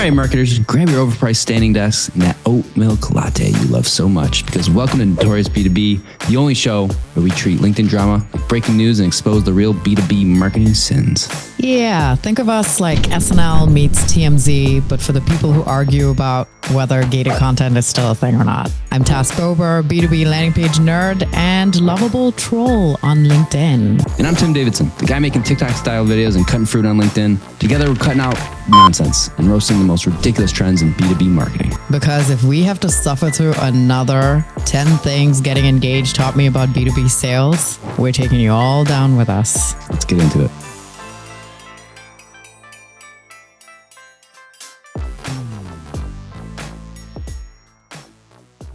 right, marketers, grab your overpriced standing desks and that oat milk latte you love so much, because welcome to Notorious B2B, the only show where we treat LinkedIn drama like breaking news and expose the real B2B marketing sins. Yeah, think of us like SNL meets TMZ, but for the people who argue about whether gated content is still a thing or not. I'm Task Bober, B2B landing page nerd and lovable troll on LinkedIn. And I'm Tim Davidson, the guy making TikTok-style videos and cutting fruit on LinkedIn. Together, we're cutting out nonsense and roasting the most ridiculous trends in B2B marketing. Because if we have to suffer through another 10 things getting engaged taught me about B2B sales, we're taking you all down with us. Let's get into it.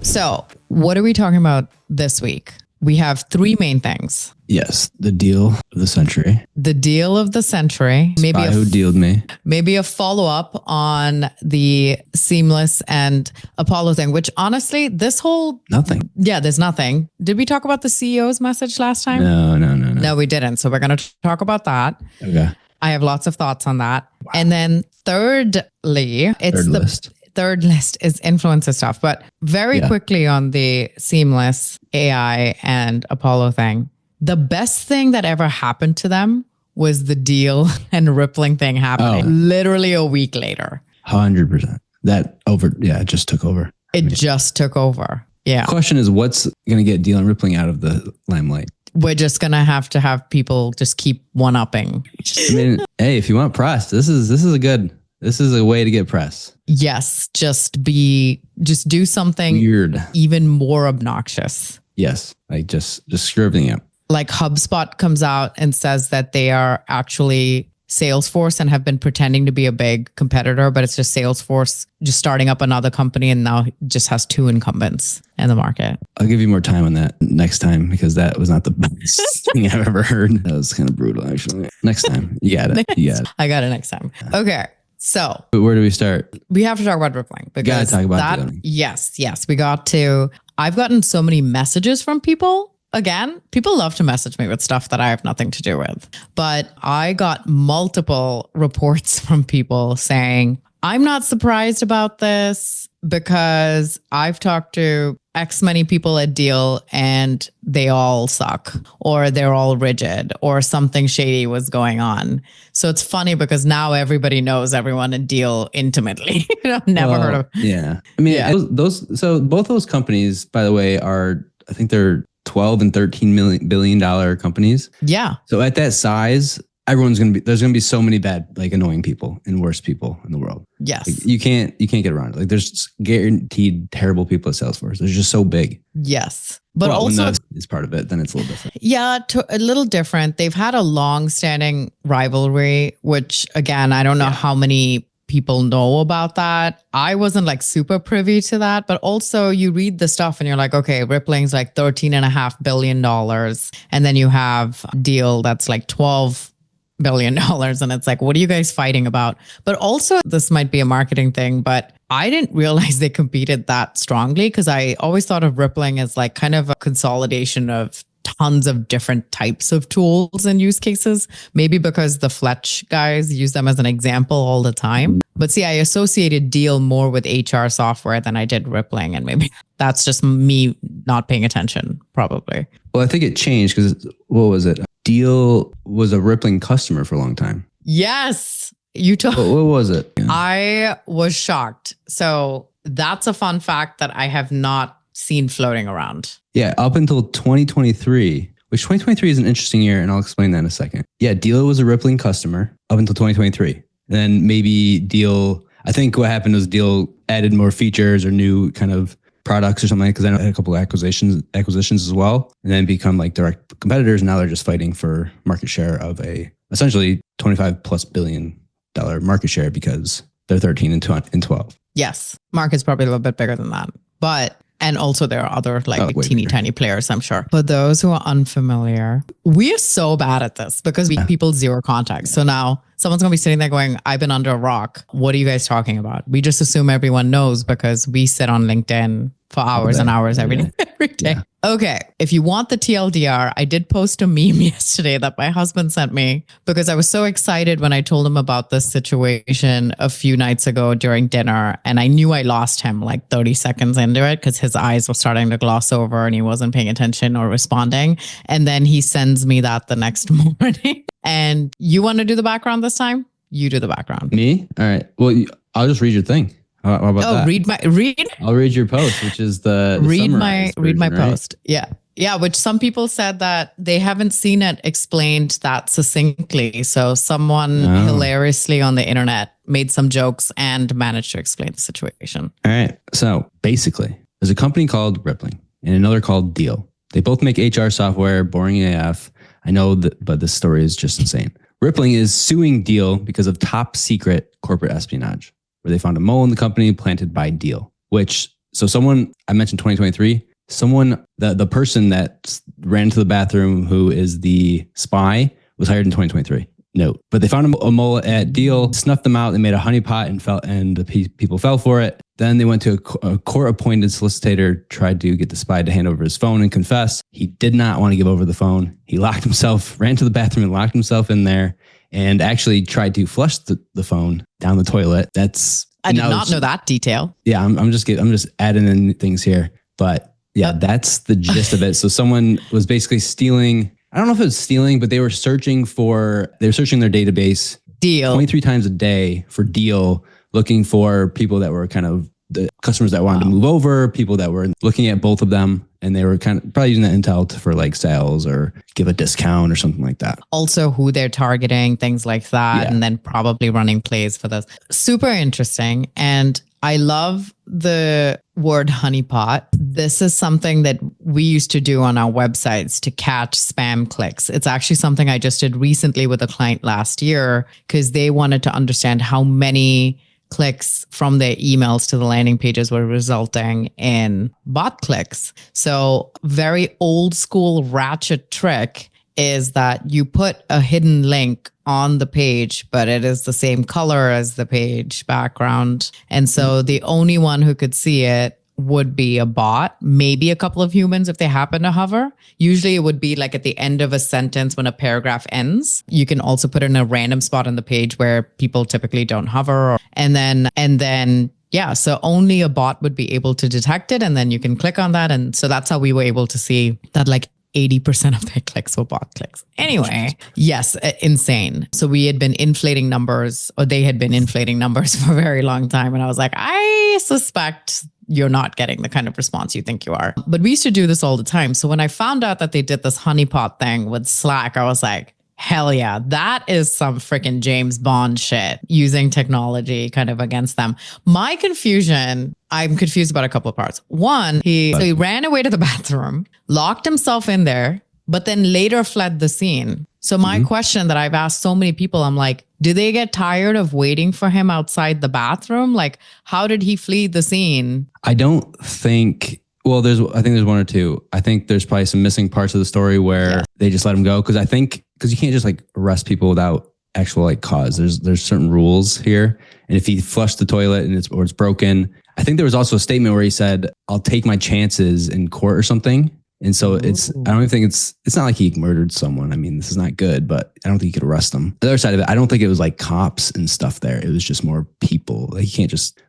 So, what are we talking about this week? We have three main things. Yes, the deal of the century. The deal of the century. Maybe who dealed me. Maybe a follow-up on the Seamless and Apollo thing, which honestly, this whole... Nothing. Yeah, there's nothing. Did we talk about the CEO's message last time? No. No, we didn't. So we're going to talk about that. Okay. I have lots of thoughts on that. Wow. And then thirdly, third list is influencer stuff, but very quickly on the Seamless AI and Apollo thing. The best thing that ever happened to them was the Deel and Rippling thing happening literally a week later. 100%. It just took over. Just took over. Yeah. The question is, what's going to get Deel and Rippling out of the limelight? We're just going to have people just keep one-upping. I mean, hey, if you want press, this is a way to get press. Yes, just do something weird, even more obnoxious. Yes, like just screw everything up. Like HubSpot comes out and says that they are actually Salesforce and have been pretending to be a big competitor, but it's just Salesforce just starting up another company and now just has two incumbents in the market. I'll give you more time on that next time, because that was not the best thing I've ever heard. That was kind of brutal, actually. Next time, you got it. I got it next time. Okay. So where do we start? We have to talk about Rippling. We gotta talk about that. Yes, we got to. I've gotten so many messages from people. Again, people love to message me with stuff that I have nothing to do with. But I got multiple reports from people saying, I'm not surprised about this because I've talked to X many people at Deel and they all suck, or they're all rigid, or something shady was going on. So it's funny because now everybody knows everyone at Deel intimately. I've never heard of. Yeah. I mean, so both those companies, by the way, I think they're 12 and 13 billion-dollar companies. Yeah. So at that size, there's going to be so many bad, like annoying people and worse people in the world. Yes. Like, you can't get around it. Like there's guaranteed terrible people at Salesforce. They're just so big. Yes. But also when is part of it, then it's a little different. Yeah, a little different. They've had a long-standing rivalry, which again, I don't know how many people know about that. I wasn't like super privy to that, but also you read the stuff and you're like, okay, Rippling's like $13.5 billion. And then you have Deel that's like $12 billion. And it's like, what are you guys fighting about? But also this might be a marketing thing, but I didn't realize they competed that strongly, because I always thought of Rippling as like kind of a consolidation of tons of different types of tools and use cases. Maybe because the Fletch guys use them as an example all the time. But see, I associated Deel more with HR software than I did Rippling. And maybe that's just me not paying attention, probably. Well, I think it changed because, what was it? Deel was a Rippling customer for a long time. Yes. What was it? Yeah. I was shocked. So that's a fun fact that I have not seen floating around. Yeah, up until 2023, which 2023 is an interesting year, and I'll explain that in a second. Yeah, Deel was a Rippling customer up until 2023. Then maybe Deel, I think what happened was Deel added more features or new kind of products or something, because I had a couple of acquisitions as well, and then become like direct competitors. Now they're just fighting for market share of a essentially $25+ billion market share, because they're 13 and 12. Yes, market's probably a little bit bigger than that, and also there are other like teeny tiny players, I'm sure. For those who are unfamiliar, we are so bad at this because we people zero context. So now someone's going to be sitting there going, I've been under a rock. What are you guys talking about? We just assume everyone knows because we sit on LinkedIn for hours and hours every day. Okay, if you want the TLDR, I did post a meme yesterday that my husband sent me because I was so excited when I told him about this situation a few nights ago during dinner. And I knew I lost him like 30 seconds into it because his eyes were starting to gloss over and he wasn't paying attention or responding. And then he sends me that the next morning. And you want to do the background this time? You do the background. Me? All right. Well, I'll just read your thing. How about that? Read. I'll read your post, which is the read my post. Yeah. Which some people said that they haven't seen it explained that succinctly. So someone hilariously on the internet made some jokes and managed to explain the situation. All right. So basically, there's a company called Rippling and another called Deel. They both make HR software, boring AF. I know that, but this story is just insane. Rippling is suing Deel because of top secret corporate espionage, where they found a mole in the company planted by Deel, so someone, I mentioned 2023, the person that ran to the bathroom who is the spy was hired in 2023. No, but they found a mole at Deel, snuffed them out, they made a honeypot and the people fell for it. Then they went to a court-appointed solicitor, tried to get the spy to hand over his phone and confess. He did not want to give over the phone. He ran to the bathroom and locked himself in there and actually tried to flush the phone down the toilet. I did not know that detail. Yeah, I'm just adding in things here. But yeah, that's the gist of it. So someone was basically stealing, I don't know if it was stealing, but they were searching their database Deel 23 times a day for Deel, looking for people that were kind of the customers that wanted to move over, people that were looking at both of them. And they were kind of probably using that intel for like sales or give a discount or something like that. Also who they're targeting, things like that. Yeah. And then probably running plays for this. Super interesting. And I love the word honeypot. This is something that we used to do on our websites to catch spam clicks. It's actually something I just did recently with a client last year because they wanted to understand how many clicks from their emails to the landing pages were resulting in bot clicks. So very old school ratchet trick is that you put a hidden link on the page, but it is the same color as the page background. And so the only one who could see it would be a bot, maybe a couple of humans if they happen to hover. Usually it would be like at the end of a sentence when a paragraph ends. You can also put it in a random spot on the page where people typically don't hover. And then, so only a bot would be able to detect it. And then you can click on that. And so that's how we were able to see that like 80% of their clicks were bot clicks. Anyway, yes, insane. So we had been inflating numbers, or they had been inflating numbers for a very long time. And I was like, I suspect you're not getting the kind of response you think you are. But we used to do this all the time. So when I found out that they did this honeypot thing with Slack, I was like, hell yeah, that is some freaking James Bond shit, using technology kind of against them. My confusion, I'm confused about a couple of parts. One, he ran away to the bathroom, locked himself in there, but then later fled the scene. So my question that I've asked so many people, I'm like, do they get tired of waiting for him outside the bathroom? Like, how did he flee the scene? I don't think, I think there's one or two. I think there's probably some missing parts of the story where they just let him go. Because you can't just like arrest people without actual like cause. There's certain rules here. And if he flushed the toilet and it's broken, I think there was also a statement where he said, I'll take my chances in court or something. And so I don't even think it's not like he murdered someone. I mean, this is not good, but I don't think you could arrest them. The other side of it, I don't think it was like cops and stuff there. It was just more people. Like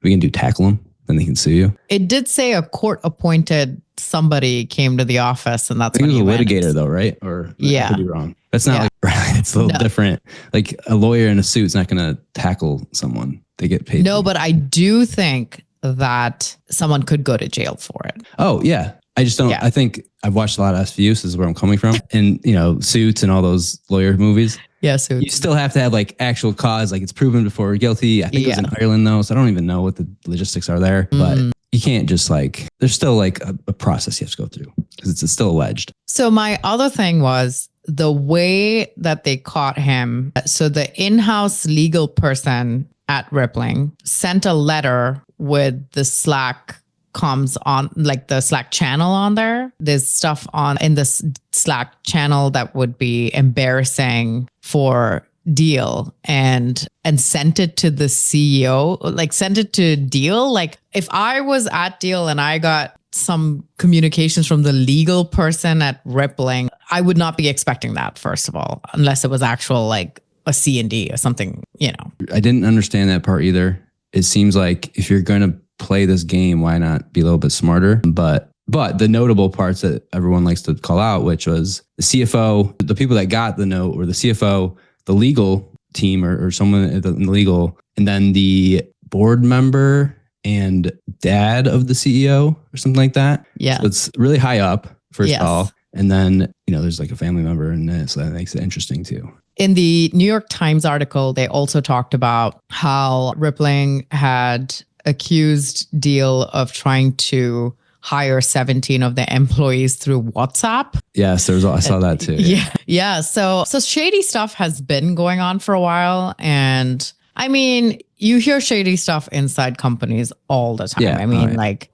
we can tackle them, then they can sue you. It did say a court appointed somebody came to the office and that's I think when it was a litigator though, right? Or I could be wrong. That's not it's a little different. Like a lawyer in a suit's not going to tackle someone. They get paid. No, but I do think that someone could go to jail for it. Oh yeah. I just don't, I think I've watched a lot of SVU, this is where I'm coming from. And, Suits and all those lawyer movies. Yeah, Suits. You still have to have like actual cause, like it's proven before we're guilty. I think it was in Ireland though, so I don't even know what the logistics are there. But you can't just there's still like a process you have to go through because it's still alleged. So my other thing was the way that they caught him. So the in-house legal person at Rippling sent a letter with the Slack comms on, like the Slack channel on there. There's stuff in this Slack channel that would be embarrassing for Deel and sent it to the CEO, like sent it to Deel. Like if I was at Deel and I got some communications from the legal person at Rippling, I would not be expecting that, first of all, unless it was actual like a C&D or something, I didn't understand that part either. It seems like if you're going to play this game, why not be a little bit smarter? But the notable parts that everyone likes to call out, which was the CFO, the people that got the note, or the CFO, the legal team or someone in the legal, and then the board member and dad of the CEO or something like that. Yeah. So it's really high up, first of all. And then, there's like a family member in this. So that makes it interesting too. In the New York Times article, they also talked about how Rippling had accused Deel of trying to hire 17 of their employees through WhatsApp. Yes, I saw that too. Yeah. So shady stuff has been going on for a while. And I mean, you hear shady stuff inside companies all the time.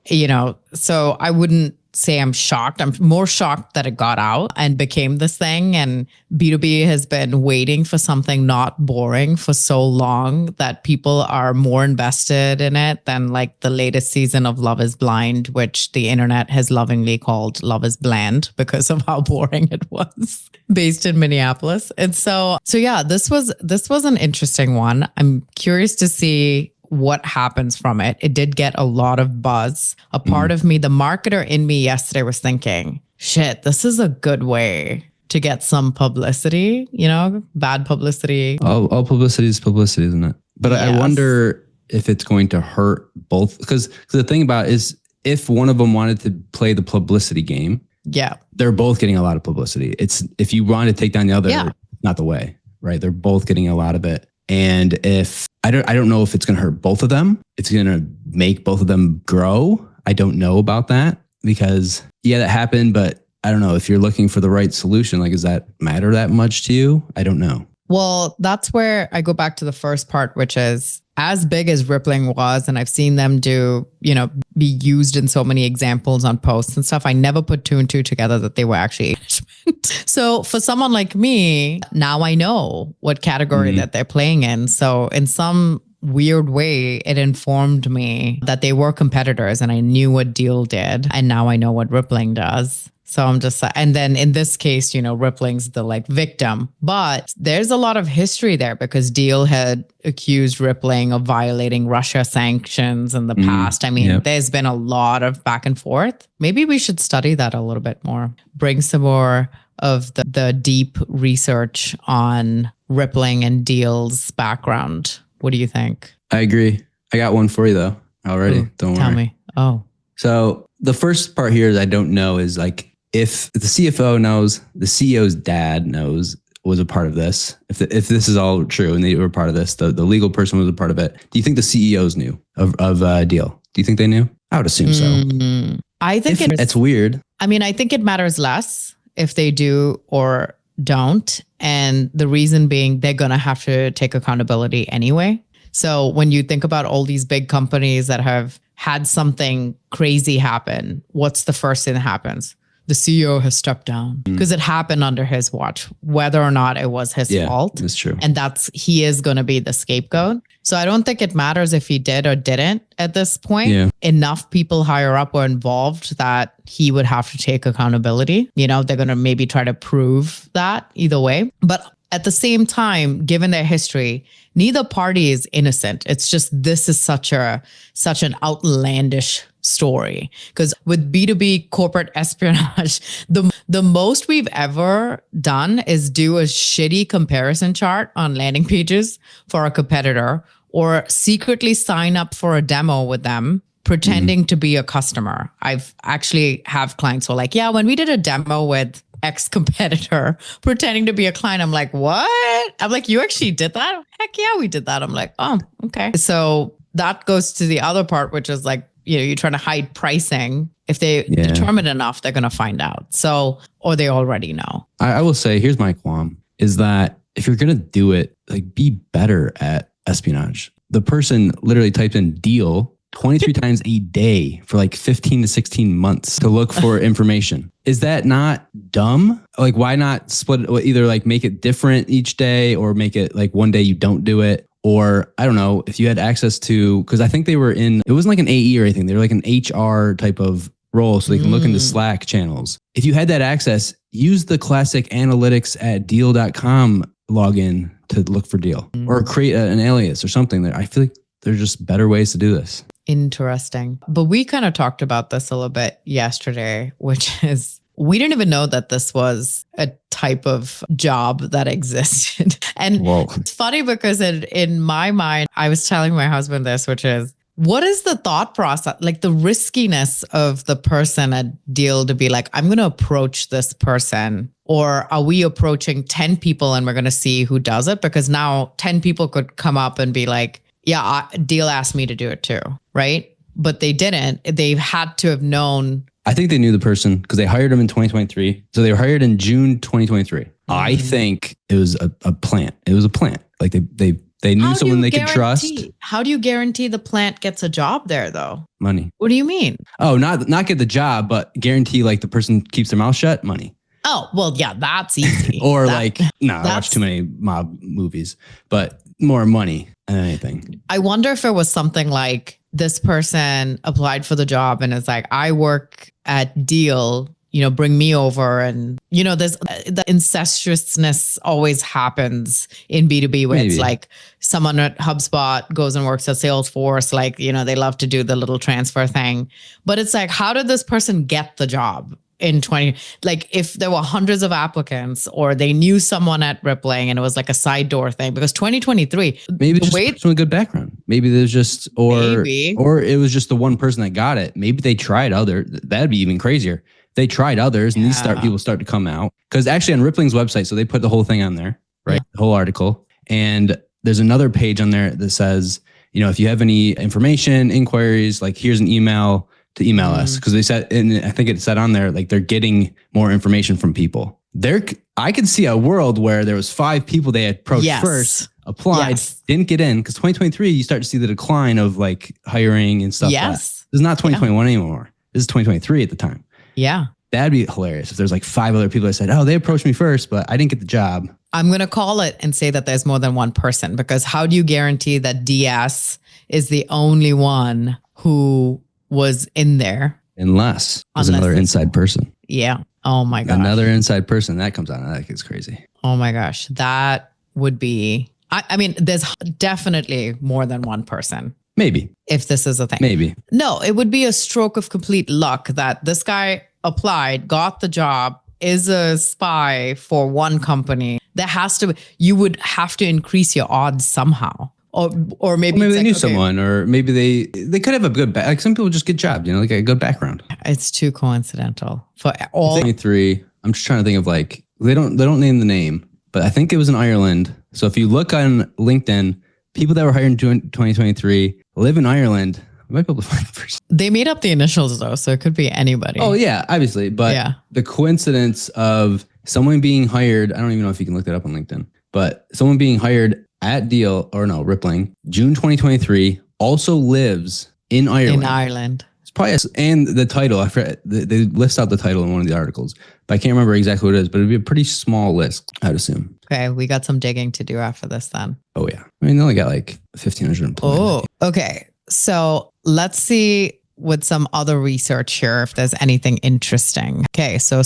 Yeah, so I wouldn't say I'm shocked. I'm more shocked that it got out and became this thing. And B2B has been waiting for something not boring for so long that people are more invested in it than like the latest season of Love is Blind, which the internet has lovingly called Love is Bland because of how boring it was, based in Minneapolis. And so yeah, this was an interesting one. I'm curious to see what happens from it. It did get a lot of buzz. A part of me, the marketer in me yesterday, was thinking, shit, this is a good way to get some publicity, bad publicity. All publicity is publicity, isn't it? But yes. I wonder if it's going to hurt both, because the thing about it is, if one of them wanted to play the publicity game, they're both getting a lot of publicity. It's, if you want to take down the other, not the way, right? They're both getting a lot of it. And if I don't know if it's going to hurt both of them, it's going to make both of them grow. I don't know about that, because that happened, but I don't know if you're looking for the right solution. Like, does that matter that much to you? I don't know. Well, that's where I go back to the first part, which is, as big as Rippling was, and I've seen them be used in so many examples on posts and stuff, I never put two and two together that they were actually management. So for someone like me, now I know what category that they're playing in. So in some weird way, it informed me that they were competitors, and I knew what Deel did, and now I know what Rippling does. So I'm just, and then in this case, Rippling's the like victim, but there's a lot of history there, because Deel had accused Rippling of violating Russia sanctions in the past. I mean, there's been a lot of back and forth. Maybe we should study that a little bit more, bring some more of the deep research on Rippling and Deel's background. What do you think? I agree. I got one for you though already. Don't worry. Tell me. Oh. So the first part here is, I don't know, is like, if the CFO knows, the CEO's dad knows, was a part of this. If this is all true and they were part of this, the legal person was a part of it. Do you think the CEOs knew of Deel? Do you think they knew? I would assume so. I think it's weird. I mean, I think it matters less if they do or don't. And the reason being, they're going to have to take accountability anyway. So when you think about all these big companies that have had something crazy happen, what's the first thing that happens? The CEO has stepped down, because it happened under his watch, whether or not it was his fault. That's true. And he is going to be the scapegoat. So I don't think it matters if he did or didn't at this point. Yeah. Enough people higher up were involved that he would have to take accountability. They're going to maybe try to prove that either way. But at the same time, given their history, neither party is innocent. It's just, this is such an outlandish story. Because with B2B corporate espionage, the most we've ever done is do a shitty comparison chart on landing pages for a competitor, or secretly sign up for a demo with them, pretending to be a customer. I've actually have clients who are like, yeah, when we did a demo with ex-competitor pretending to be a client, I'm like, what? I'm like, you actually did that? Heck yeah, we did that. I'm like, oh, okay. So that goes to the other part, which is like, you're trying to hide pricing. If they determine enough, they're going to find out. So, or they already know. I will say, here's my qualm, is that if you're going to do it, like, be better at espionage. The person literally typed in Deel 23 times a day for like 15 to 16 months to look for information. Is that not dumb? Like, why not split it, either like make it different each day, or make it like one day you don't do it? Or I don't know, if you had access to, because I think they were it wasn't like an AE or anything. They were like an HR type of role so they can look into Slack channels. If you had that access, use the classic analytics@deal.com login to look for Deel or create an alias or something. That I feel like there's just better ways to do this. Interesting. But we kind of talked about this a little bit yesterday, which is we didn't even know that this was a type of job that existed. And it's funny because in my mind, I was telling my husband this, which is, what is the thought process, like the riskiness of the person at Deel to be like, I'm going to approach this person, or are we approaching 10 people and we're going to see who does it? Because now 10 people could come up and be like, yeah, Deel asked me to do it too, right? But they didn't. They had to have known. I think they knew the person because they hired him in 2023. So they were hired in June 2023. I think it was a plant. It was a plant. Like they knew someone they could trust. How do you guarantee the plant gets a job there though? Money. What do you mean? Oh, not get the job, but guarantee like the person keeps their mouth shut. Money. Oh, well, yeah, that's easy. Or I watch too many mob movies, but more money than anything. I wonder if it was something like this person applied for the job and is like, I work at Deel, bring me over. And, there's the incestuousness always happens in B2B where it's like someone at HubSpot goes and works at Salesforce. Like, they love to do the little transfer thing. But it's like, how did this person get the job? In 20, like if there were hundreds of applicants or they knew someone at Rippling and it was like a side door thing, because 2023, maybe just a good background. Maybe there's just, or it was just the one person that got it. Maybe they tried that'd be even crazier. They tried others and people start to come out. Cause actually on Rippling's website, so they put the whole thing on there, right? The whole article. And there's another page on there that says, if you have any information, inquiries, like here's an email to email us, because they said, and I think it said on there, like they're getting more information from people. I could see a world where there was 5 people they approached first, applied, didn't get in, because 2023 you start to see the decline of like hiring and stuff. This is not 2021 anymore. This is 2023 at the time. Yeah, that'd be hilarious if there's like 5 other people that said, oh, they approached me first, but I didn't get the job. I'm gonna call it and say that there's more than one person, because how do you guarantee that DS is the only one who was in there? Unless there's another inside person. Yeah. Oh my gosh. Another inside person that comes out. That gets crazy. Oh my gosh. That would be, I mean, there's definitely more than one person. Maybe. If this is a thing. Maybe. No, it would be a stroke of complete luck that this guy applied, got the job, is a spy for one company. You would have to increase your odds somehow. Or maybe they knew someone, or maybe they could have a good like some people just get jobs, like a good background. It's too coincidental for all. 23. I'm just trying to think of like they don't name the name, but I think it was in Ireland. So if you look on LinkedIn, people that were hired in 2023 live in Ireland. I might be able to find the person. They made up the initials though, so it could be anybody. Oh yeah, obviously, but the coincidence of someone being hired, I don't even know if you can look that up on LinkedIn, but someone being hired at Deel, Rippling, June 2023, also lives in Ireland. It's probably, and the title, I forget, they list out the title in one of the articles, but I can't remember exactly what it is, but it'd be a pretty small list, I'd assume. Okay, we got some digging to do after this then. Oh yeah. I mean, they only got like 1,500 employees. Oh, okay. So let's see with some other research here if there's anything interesting. Okay, so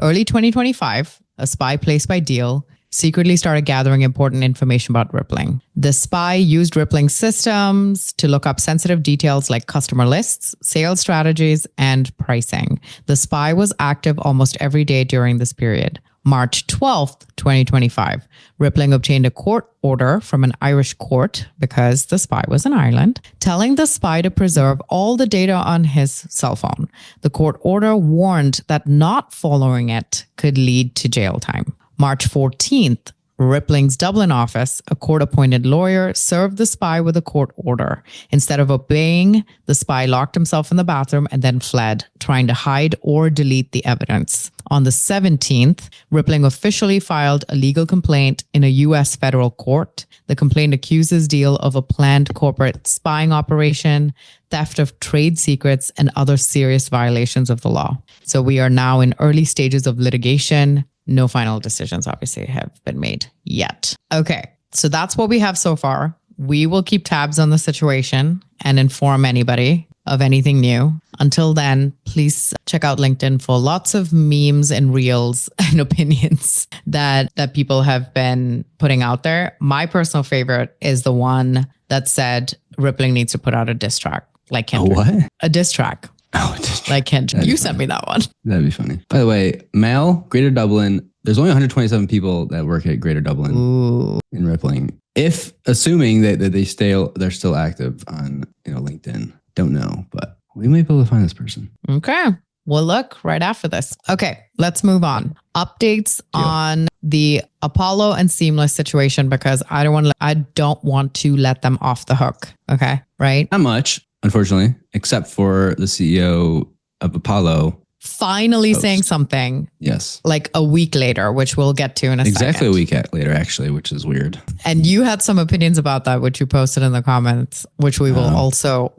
early 2025, a spy placed by Deel secretly started gathering important information about Rippling. The spy used Rippling systems to look up sensitive details like customer lists, sales strategies, and pricing. The spy was active almost every day during this period. March 12th, 2025, Rippling obtained a court order from an Irish court, because the spy was in Ireland, telling the spy to preserve all the data on his cell phone. The court order warned that not following it could lead to jail time. March 14th, Rippling's Dublin office, a court-appointed lawyer, served the spy with a court order. Instead of obeying, the spy locked himself in the bathroom and then fled, trying to hide or delete the evidence. On the 17th, Rippling officially filed a legal complaint in a U.S. federal court. The complaint accuses Deel of a planned corporate spying operation, theft of trade secrets, and other serious violations of the law. So we are now in early stages of litigation. No final decisions, obviously, have been made yet. Okay, so that's what we have so far. We will keep tabs on the situation and inform anybody of anything new. Until then, please check out LinkedIn for lots of memes and reels and opinions that people have been putting out there. My personal favorite is the one that said Rippling needs to put out a diss track. Like Kendrick. A what? A diss track. Oh, a diss track. Like Kendrick. You sent me that one. That'd be funny. By the way, Mal, Greater Dublin, there's only 127 people that work at Greater Dublin in Rippling. If assuming that they're still active on LinkedIn, don't know, but we may be able to find this person. Okay. We'll look right after this. Okay, let's move on. Updates on the Apollo and Seamless situation, because I don't want to let them off the hook. Okay, right? Not much, unfortunately, except for the CEO of Apollo finally saying something. Yes. Like a week later, which we'll get to in a second. Exactly a week later, actually, which is weird. And you had some opinions about that, which you posted in the comments, which we will also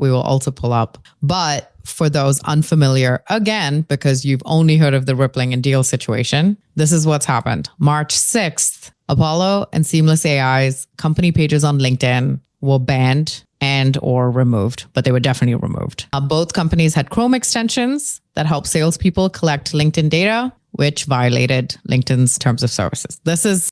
pull up. But for those unfamiliar, again, because you've only heard of the Rippling and Deel situation, this is what's happened. March 6th, Apollo and Seamless AI's company pages on LinkedIn were banned and or removed, but they were definitely removed. Both companies had Chrome extensions that help salespeople collect LinkedIn data, which violated LinkedIn's terms of services. This is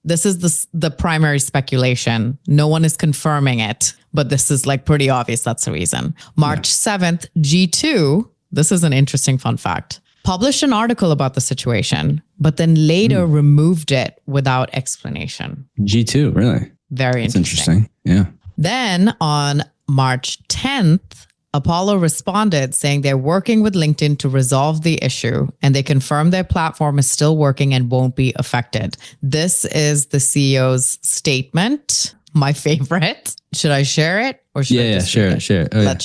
the primary speculation. No one is confirming it, but this is like pretty obvious. That's the reason. March 7th, G2, this is an interesting fun fact, published an article about the situation, but then later removed it without explanation. G2, really? Very That's interesting. Yeah. Then on March 10th, Apollo responded saying they're working with LinkedIn to resolve the issue, and they confirm their platform is still working and won't be affected. This is the CEO's statement. My favorite. Should I share it or should I just share it? Oh, Let's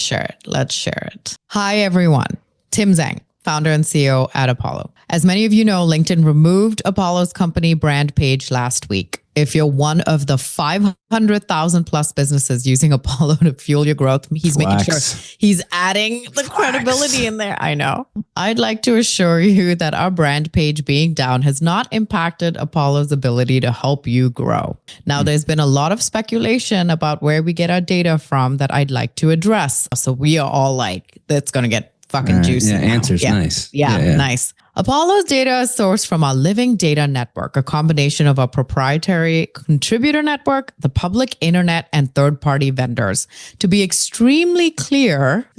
share it. Hi, everyone. Tim Zhang, founder and CEO at Apollo. As many of you know, LinkedIn removed Apollo's company brand page last week. If you're one of the 500,000 plus businesses using Apollo to fuel your growth, he's making sure he's adding the credibility in there. I know. I'd like to assure you that our brand page being down has not impacted Apollo's ability to help you grow. Now, there's been a lot of speculation about where we get our data from that I'd like to address. So we are all like, that's going to get fucking juicy. Yeah, answers. Nice. Yeah, nice. Apollo's data is sourced from our Living Data Network, a combination of our proprietary contributor network, the public internet, and third-party vendors. To be extremely clear,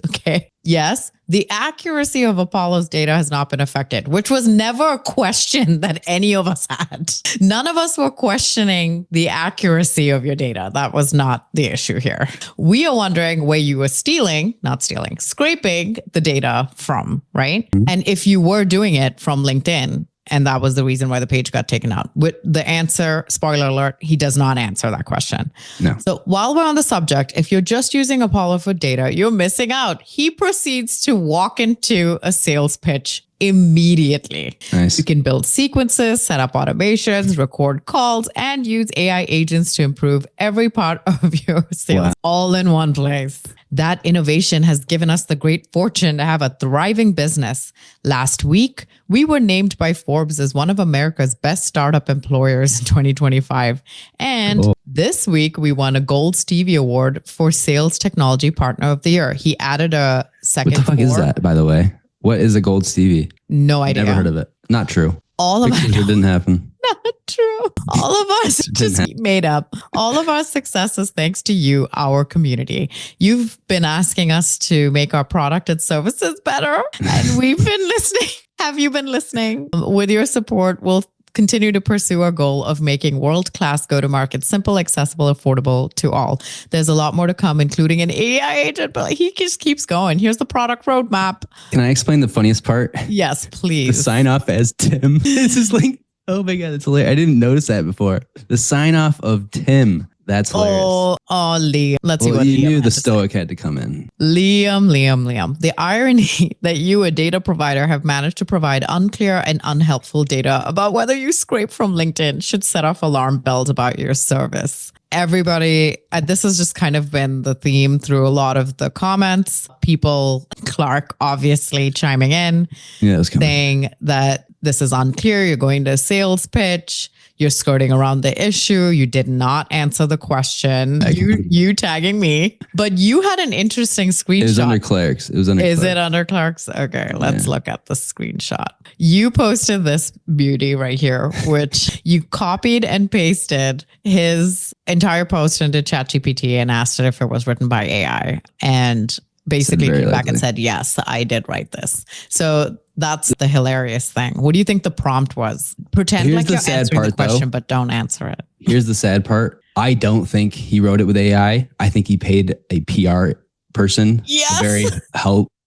yes, the accuracy of Apollo's data has not been affected, which was never a question that any of us had. None of us were questioning the accuracy of your data. That was not the issue here. We are wondering where you were scraping the data from, right? And if you were doing it from LinkedIn, and that was the reason why the page got taken out. With the answer, spoiler alert, he does not answer that question. No. So while we're on the subject, if you're just using Apollo for data, you're missing out. He proceeds to walk into a sales pitch immediately. Nice. You can build sequences, set up automations, record calls, and use AI agents to improve every part of your sales all in one place. That innovation has given us the great fortune to have a thriving business. Last week, we were named by Forbes as one of America's best startup employers in 2025. And this week, we won a Gold Stevie Award for Sales Technology Partner of the Year. He added a second. What the fuck is that, by the way? What is a Gold Stevie? No idea. Never heard of it. Not true. All of it didn't happen. Not true. All of us just made up. All of our success is thanks to you, our community. You've been asking us to make our product and services better, and we've been listening. Have you been listening? With your support, we'll continue to pursue our goal of making world-class go-to-market simple, accessible, affordable to all. There's a lot more to come, including an AI agent, but he just keeps going. Here's the product roadmap. Can I explain the funniest part? Yes, please. The sign off as Tim. This is like, oh my God, it's hilarious. I didn't notice that before. The sign off of Tim. That's hilarious. Oh, Liam. Let's see what you Liam knew the had to say. stoic had to come in. Liam. The irony that you, a data provider, have managed to provide unclear and unhelpful data about whether you scrape from LinkedIn should set off alarm bells about your service. Everybody, this has just kind of been the theme through a lot of the comments. People, Clark obviously chiming in, saying that this is unclear. You're going to a sales pitch. You're skirting around the issue. You did not answer the question. You tagging me. But you had an interesting screenshot. It was under clerks. Is it under clerks? Okay, let's look at the screenshot. You posted this beauty right here, which you copied and pasted his entire post into ChatGPT and asked it if it was written by AI. And basically came back and said, yes, I did write this. So that's the hilarious thing. What do you think the prompt was? Pretend like you're answering the question, but don't answer it. Here's the sad part. I don't think he wrote it with AI. I think he paid a PR person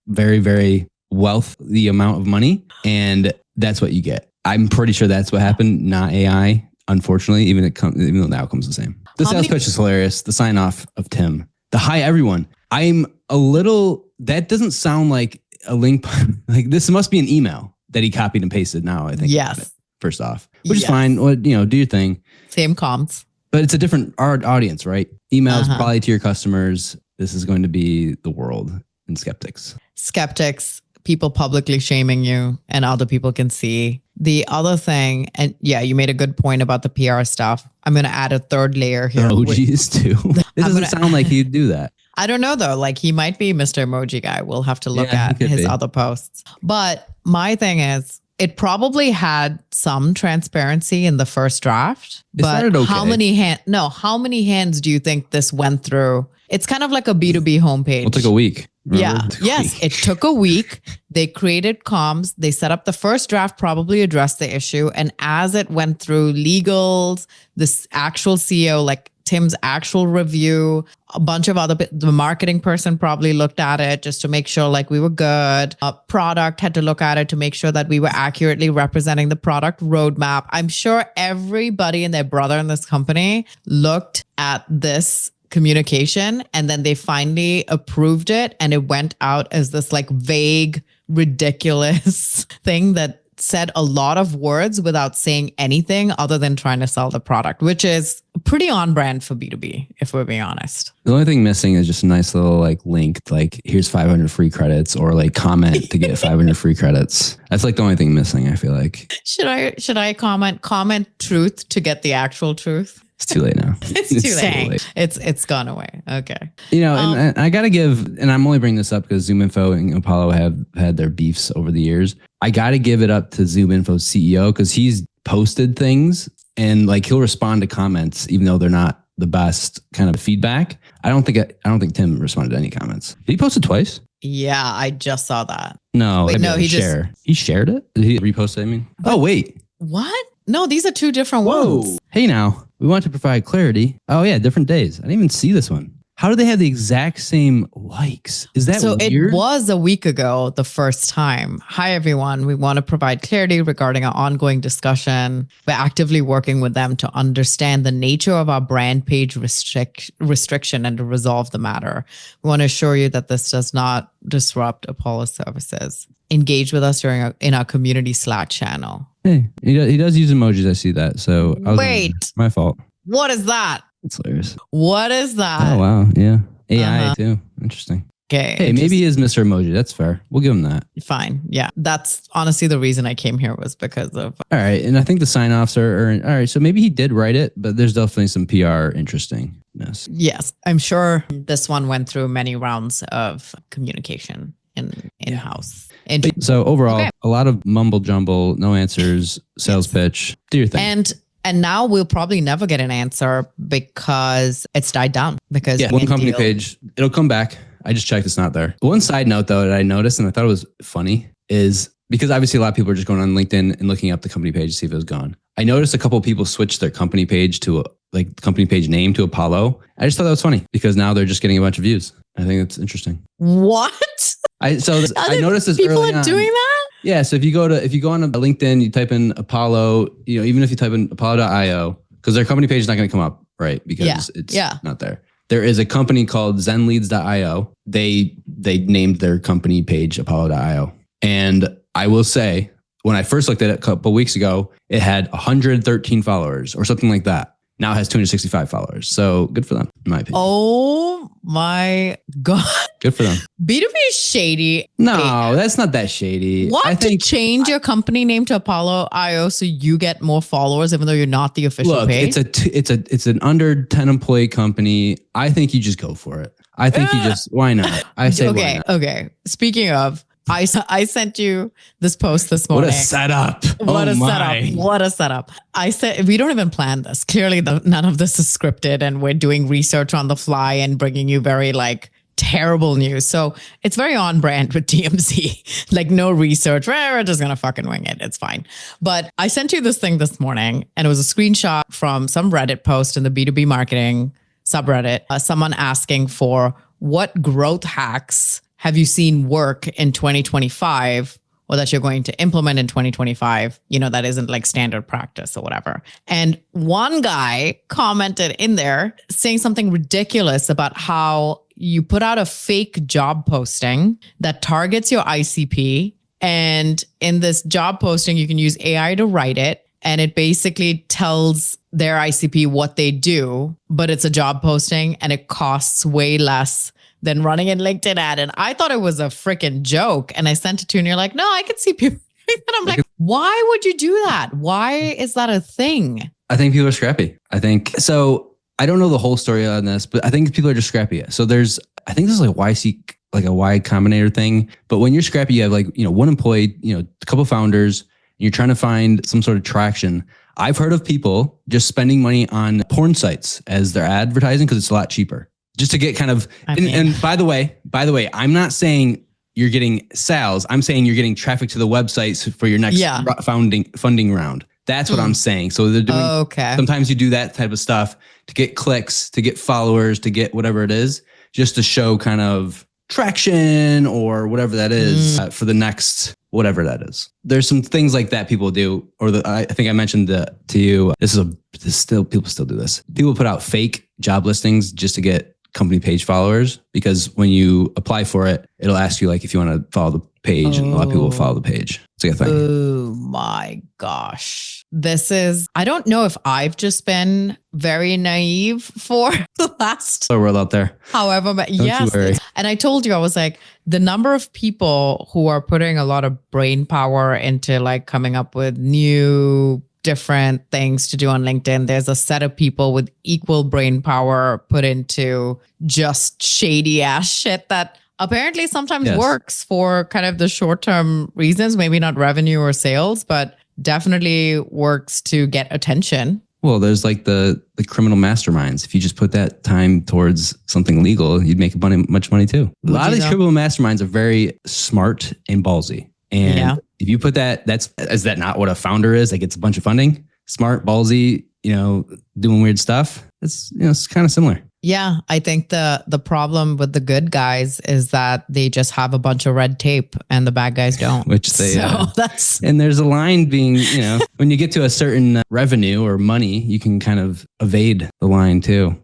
very, very wealthy amount of money. And that's what you get. I'm pretty sure that's what happened, not AI. Unfortunately, even though the outcome's the same. The sales pitch is hilarious. The sign off of Tim. The hi everyone. I'm a little, that doesn't sound like a link. Like this must be an email that he copied and pasted now, I think. Yes. First off, which is fine. Well, do your thing. Same comms. But it's a different audience, right? Emails probably to your customers. This is going to be the world and skeptics. Skeptics, people publicly shaming you and other people can see. The other thing, and yeah, you made a good point about the PR stuff. I'm going to add a third layer here. Oh, geez, too. It doesn't sound like he'd do that. I don't know though. Like he might be Mr. Emoji guy. We'll have to look at his other posts. But my thing is, it probably had some transparency in the first draft. But how many hands do you think this went through? It's kind of like a B2B homepage. It took a week. Remember? It took a week. They created comms. They set up the first draft, probably addressed the issue. And as it went through legals, this actual CEO, like Tim's actual review, a bunch of the marketing person probably looked at it just to make sure like we were good. Product had to look at it to make sure that we were accurately representing the product roadmap. I'm sure everybody and their brother in this company looked at this communication and then they finally approved it and it went out as this like vague, ridiculous thing that said a lot of words without saying anything other than trying to sell the product, which is pretty on brand for B2B, if we're being honest. The only thing missing is just a nice little like link, like here's 500 free credits or like comment to get 500 free credits. That's like the only thing missing, I feel like. Should I comment truth to get the actual truth? It's too late now. It's too late. It's gone away. Okay. And I got to give, and I'm only bringing this up because ZoomInfo and Apollo have had their beefs over the years. I got to give it up to ZoomInfo's CEO because he's posted things and like he'll respond to comments even though they're not the best kind of feedback. I don't think Tim responded to any comments. Did he post it twice? Yeah, I just saw that. No, he shared it. Did he repost it? I mean, wait, what? No, these are two different ones. Hey, now we want to provide clarity. Oh yeah, different days. I didn't even see this one. How do they have the exact same likes? Is that so weird? It was a week ago, the first time. Hi, everyone. We want to provide clarity regarding our ongoing discussion. We're actively working with them to understand the nature of our brand page restriction and to resolve the matter. We want to assure you that this does not disrupt Apollo services. Engage with us in our community Slack channel. Hey, he does use emojis. I see that. So wait, my fault. What is that? It's hilarious. What is that? Oh, wow. Yeah. AI too. Interesting. Okay. Hey, maybe he is Mr. Emoji. That's fair. We'll give him that. Fine. Yeah. That's honestly the reason I came here was because of. All right. And I think the sign-offs are all right. So maybe he did write it, but there's definitely some PR interestingness. Yes. I'm sure this one went through many rounds of communication in-house. So overall, a lot of mumble jumble, no answers, sales pitch. Do your thing. And now we'll probably never get an answer because it's died down. Because one company page, it'll come back. I just checked, it's not there. One side note though that I noticed and I thought it was funny is because obviously a lot of people are just going on LinkedIn and looking up the company page to see if it was gone. I noticed a couple of people switched their company page to company page name to Apollo. I just thought that was funny because now they're just getting a bunch of views. I think that's interesting. What? I noticed this people early are on. Doing that? Yeah, so if you go on LinkedIn, you type in Apollo, even if you type in apollo.io, because their company page is not going to come up, right? Because it's not there. There is a company called zenleads.io. They named their company page apollo.io. And I will say, when I first looked at it a couple of weeks ago, it had 113 followers or something like that. now has 265 followers. So good for them, in my opinion. Oh my God. Good for them. B2B is shady. No, that's not that shady. Want to change your company name to Apollo IO so you get more followers, even though you're not the official page? It's an under 10 employee company. I think you just go for it. I think you just, why not? I say why not? Okay. Speaking of, I sent you this post this morning. What a setup. What a setup. I said, we don't even plan this. Clearly, none of this is scripted and we're doing research on the fly and bringing you very terrible news. So it's very on brand with TMZ. No research. We're just going to fucking wing it. It's fine. But I sent you this thing this morning and it was a screenshot from some Reddit post in the B2B marketing subreddit. Someone asking for what growth hacks have you seen work in 2025 or that you're going to implement in 2025, that isn't standard practice or whatever. And one guy commented in there saying something ridiculous about how you put out a fake job posting that targets your ICP. And in this job posting, you can use AI to write it. And it basically tells their ICP what they do, but it's a job posting and it costs way less than running a LinkedIn ad. And I thought it was a freaking joke. And I sent it to you and you're like, no, I can see people. And I'm like, why would you do that? Why is that a thing? I think people are scrappy. I don't know the whole story on this, but I think people are just scrappy. So I think this is YC, a Y Combinator thing. But when you're scrappy, you have one employee, a couple founders, and you're trying to find some sort of traction. I've heard of people just spending money on porn sites as their advertising because it's a lot cheaper. Just to get kind of, and by the way, I'm not saying you're getting sales. I'm saying you're getting traffic to the websites for your next funding round. That's what I'm saying. So they're doing, sometimes you do that type of stuff to get clicks, to get followers, to get whatever it is, just to show kind of traction or whatever that is for the next, whatever that is. There's some things like that people do, I think I mentioned to you, people still do this. People put out fake job listings just to get company page followers, because when you apply for it, it'll ask you if you want to follow the page, and a lot of people will follow the page. It's like a thing. Oh my gosh. I don't know if I've just been very naive for the last world out there. However, yes. And I told you, I was like, the number of people who are putting a lot of brain power into coming up with new different things to do on LinkedIn. There's a set of people with equal brain power put into just shady ass shit that apparently sometimes works for kind of the short-term reasons, maybe not revenue or sales, but definitely works to get attention. Well, there's the criminal masterminds. If you just put that time towards something legal, you'd make much money too. A lot of these criminal masterminds are very smart and ballsy. And if you put is that not what a founder is? Gets a bunch of funding, smart, ballsy, doing weird stuff. It's kind of similar. Yeah, I think the problem with the good guys is that they just have a bunch of red tape and the bad guys don't. Which they and there's a line being, when you get to a certain revenue or money, you can kind of evade the line too.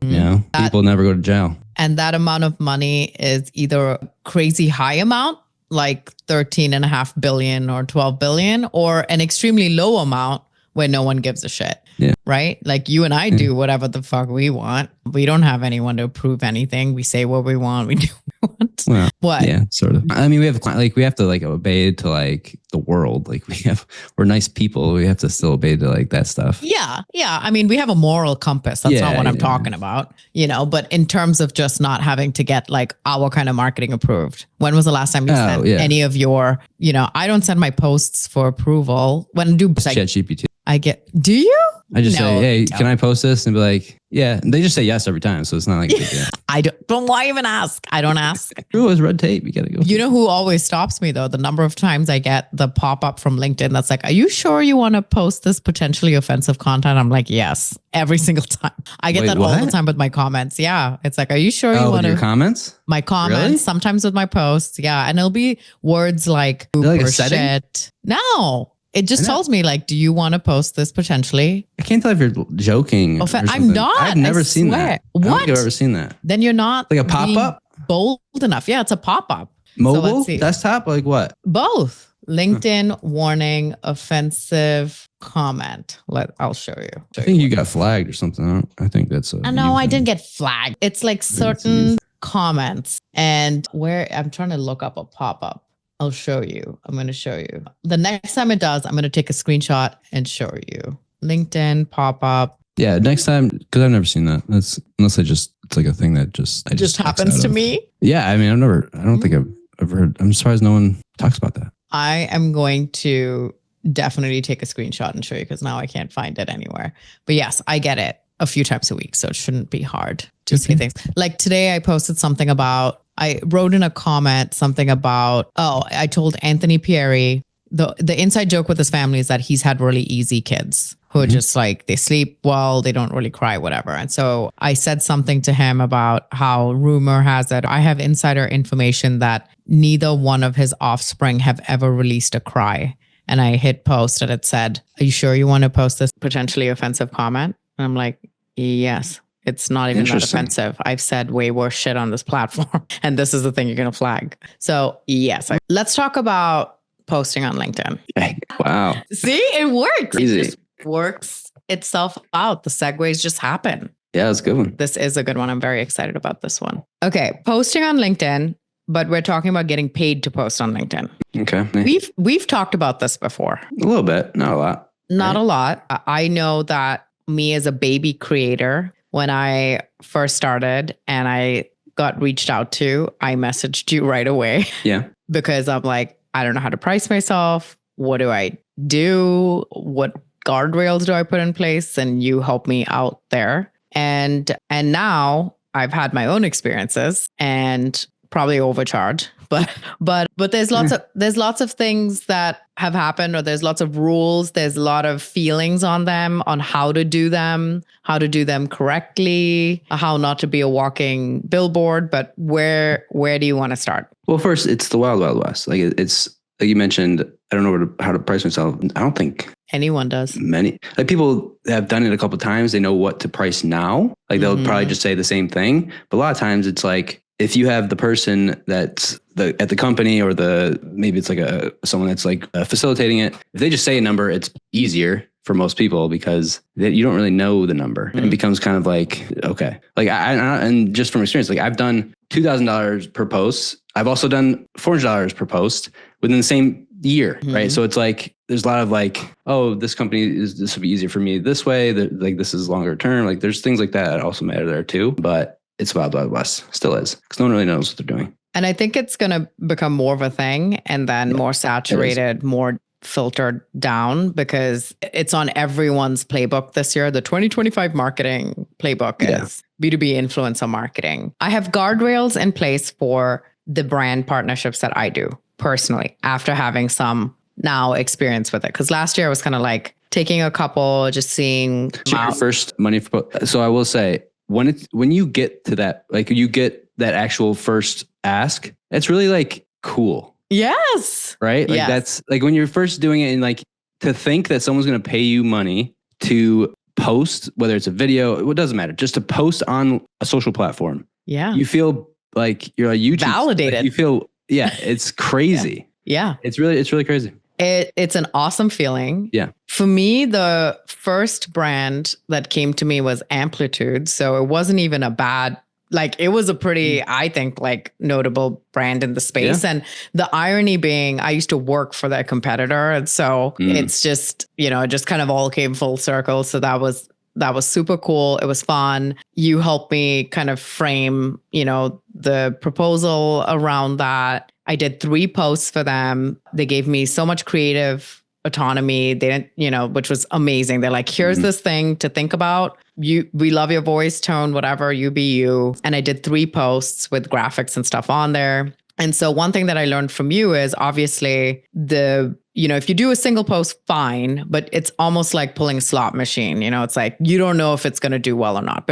People never go to jail. And that amount of money is either a crazy high amount, like 13.5 billion or 12 billion, or an extremely low amount where no one gives a shit. Yeah. Right? You and I do whatever the fuck we want. We don't have anyone to approve anything. We say what we want. We do what we want. Well, what? Yeah, sort of. I mean, we have to obey to the world. We're nice people. We have to still obey to that stuff. Yeah. Yeah. I mean, we have a moral compass. That's not what I'm talking about, but in terms of just not having to get our kind of marketing approved. When was the last time you sent any of your, I don't send my posts for approval. When do ChatGPT. Do you? I just say, hey, can I post this? And be like, yeah. And they just say yes every time. So it's not a big deal. I don't, but why even ask? I don't ask. True, it's red tape. You got to go. You know who always stops me though? The number of times I get the pop-up from LinkedIn that's are you sure you want to post this potentially offensive content? I'm like, yes, every single time. I get that all the time with my comments. Yeah. It's are you sure you want to? Your comments? My comments, really? Sometimes with my posts. Yeah. And it'll be words like, a shit. No. It just tells me do you want to post this potentially? I can't tell if you're joking. I'm not. I've never seen that. What? I don't think I've ever seen that. Then you're not a pop-up? Bold enough. Yeah, it's a pop-up. Mobile? Desktop? What? Both. LinkedIn warning offensive comment. I'll show you. I think you got flagged or something. I think that's a. No, I didn't get flagged. It's like certain comments, and where I'm trying to look up a pop-up. I'll show you. I'm going to show you. The next time it does, I'm going to take a screenshot and show you. LinkedIn pop-up. Yeah, next time, because I've never seen that. That's unless it's like a thing that just happens to me. Yeah, I mean, I don't think I've ever heard. I'm surprised no one talks about that. I am going to definitely take a screenshot and show you because now I can't find it anywhere. But yes, I get it a few times a week, so it shouldn't be hard to say things. Like today I posted something about, I wrote in a comment something about, I told Anthony Pieri, the inside joke with his family is that he's had really easy kids who are just like, they sleep well, they don't really cry, whatever. And so I said something to him about how rumor has it, I have insider information that neither one of his offspring have ever released a cry. And I hit post and it said, are you sure you want to post this potentially offensive comment? And I'm like, yes, it's not even that offensive. I've said way worse shit on this platform. And this is the thing you're going to flag. So yes, let's talk about posting on LinkedIn. Wow. See, it works. Easy. It just works itself out. The segues just happen. Yeah, that's a good one. This is a good one. I'm very excited about this one. Okay, posting on LinkedIn, but we're talking about getting paid to post on LinkedIn. Okay. We've talked about this before. A little bit, not a lot. Not a lot. I know that me as a baby creator, when I first started and I got reached out to, I messaged you right away. Yeah. Because I'm like, I don't know how to price myself. What do I do? What guardrails do I put in place? And you help me out there. And now I've had my own experiences and probably overcharge. But there's lots of things that have happened, or there's lots of rules. There's a lot of feelings on them, on how to do them correctly, how not to be a walking billboard. But where do you want to start? Well, first, it's the wild, wild west. Like it's like you mentioned, I don't know how to price myself. I don't think anyone does. Many like people have done it a couple of times. They know what to price now. Like they'll probably just say the same thing. But a lot of times it's like, if you have the person that's at the company, or maybe it's like someone that's like facilitating it, if they just say a number, it's easier for most people because you don't really know the number. And it becomes kind of like, okay, like and just from experience, like I've done $2,000 per post. I've also done $400 per post within the same year, right? So it's like, there's a lot of like, oh, this will be easier for me this way. Like this is longer term. Like there's things like that also matter there too. But it's wild, wild west. Still is. Because no one really knows what they're doing. And I think it's going to become more of a thing and then more saturated, more filtered down, because it's on everyone's playbook this year. The 2025 marketing playbook is B2B influencer marketing. I have guardrails in place for the brand partnerships that I do personally after having some now experience with it. Because last year I was kind of like taking a couple, just seeing. Your first money for. So I will say, when you get to that, like you get that actual first ask, it's really like cool. Yes. Right? Like that's like when you're first doing it, and like to think that someone's going to pay you money to post, whether it's a video, it doesn't matter, just to post on a social platform. Yeah. You feel like you're a YouTube validated. Like you feel, it's crazy. Yeah. It's really crazy. It's an awesome feeling. Yeah. For me, the first brand that came to me was Amplitude. So it wasn't even a bad, like it was a pretty, I think, like notable brand in the space. And the irony being, I used to work for their competitor. And so it's just, it just kind of all came full circle. So that was super cool. It was fun. You helped me kind of frame, the proposal around that. I did 3 posts for them. They gave me so much creative autonomy. They didn't, which was amazing. They're like, here's this thing to think about. We love your voice, tone, whatever, you be you. And I did 3 posts with graphics and stuff on there. And so one thing that I learned from you is obviously if you do a single post, fine, but it's almost like pulling a slot machine. It's like, you don't know if it's going to do well or not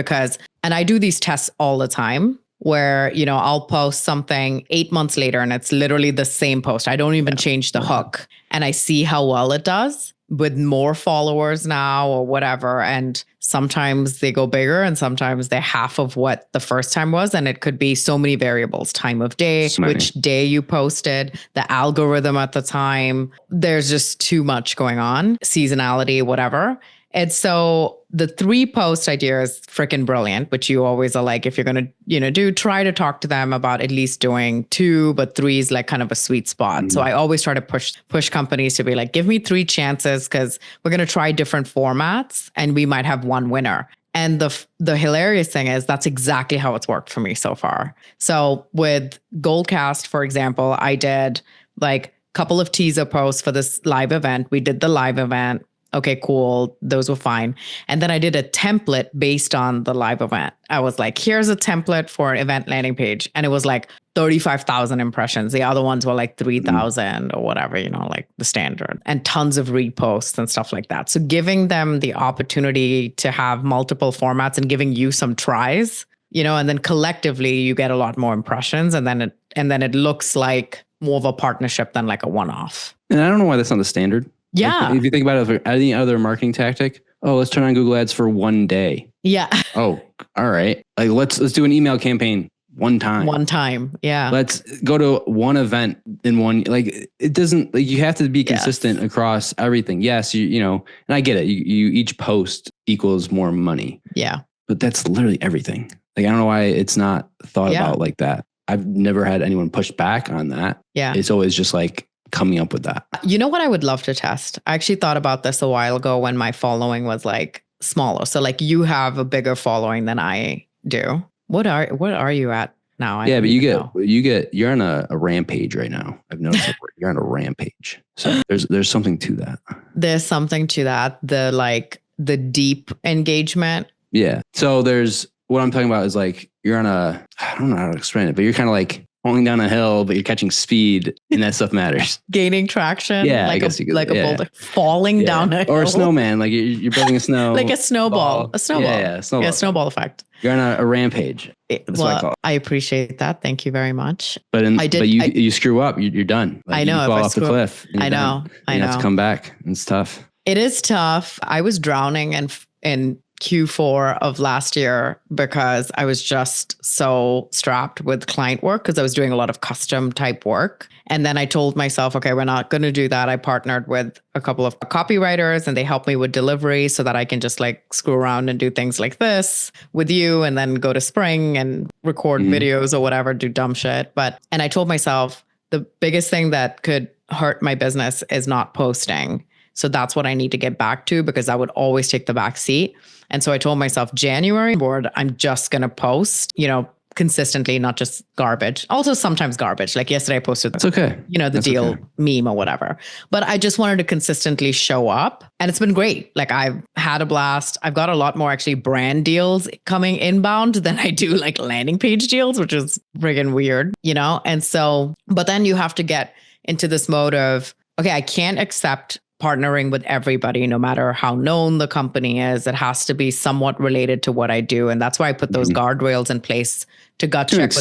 and I do these tests all the time where, I'll post something 8 months later and it's literally the same post. I don't even change the hook and I see how well it does with more followers now or whatever. And Sometimes they go bigger and sometimes they're half of what the first time was. And it could be so many variables, time of day, which day you posted, the algorithm at the time. There's just too much going on, seasonality, whatever. And so the 3 post idea is freaking brilliant, which you always are like, if you're going to, try to talk to them about at least doing 2, but 3 is like kind of a sweet spot. Mm-hmm. So I always try to push companies to be like, give me 3 chances because we're going to try different formats and we might have one winner. And the hilarious thing is that's exactly how it's worked for me so far. So with Goldcast, for example, I did like a couple of teaser posts for this live event. We did the live event. Okay, cool. Those were fine. And then I did a template based on the live event. I was like, here's a template for an event landing page. And it was like 35,000 impressions. The other ones were like 3,000 or whatever, like the standard, and tons of reposts and stuff like that. So giving them the opportunity to have multiple formats and giving you some tries, and then collectively you get a lot more impressions. And then it looks like more of a partnership than like a one-off. And I don't know why that's not the standard. Yeah. Like, if you think about it, any other marketing tactic, let's turn on Google Ads for one day. Yeah. Oh, all right. Like let's do an email campaign one time. One time. Yeah. Let's go to one event in one. Like it doesn't. Like you have to be consistent across everything. Yes, and I get it. You each post equals more money. Yeah. But that's literally everything. Like I don't know why it's not thought about like that. I've never had anyone push back on that. Yeah. It's always just like coming up with that. You know what I would love to test? I actually thought about this a while ago when my following was like smaller. So like you have a bigger following than I do. What are you at now? But you're on a rampage right now. I've noticed you're on a rampage. So there's something to that. There's something to that. The deep engagement. Yeah. So there's what I'm talking about is like you're on I don't know how to explain it, but you're kind of like falling down a hill, but you're catching speed, and that stuff matters. Gaining traction. Yeah, like I guess you could, like a boulder falling down a hill. Or a snowman, like you're building a snow. Like a snowball. A snowball. Yeah, snowball. Yeah, snowball effect. You're on a rampage. That's what I call it. I appreciate that. Thank you very much. But you screw up, you're done. Like I know. You fall off the cliff. I know. You have to come back. It's tough. It is tough. I was drowning in Q4 of last year because I was just so strapped with client work because I was doing a lot of custom type work. And then I told myself, okay, we're not going to do that. I partnered with a couple of copywriters and they helped me with delivery so that I can just like screw around and do things like this with you and then go to Spring and record videos or whatever, do dumb shit. And I told myself the biggest thing that could hurt my business is not posting. So that's what I need to get back to because I would always take the back seat. And so I told myself January board, I'm just going to post, consistently, not just garbage. Also sometimes garbage. Like yesterday I posted, it's okay. The deal meme or whatever. But I just wanted to consistently show up and it's been great. Like I've had a blast. I've got a lot more actually brand deals coming inbound than I do like landing page deals, which is friggin' weird, And so, but then you have to get into this mode of, okay, I can't accept partnering with everybody, no matter how known the company is. It has to be somewhat related to what I do. And that's why I put those guardrails in place to gut check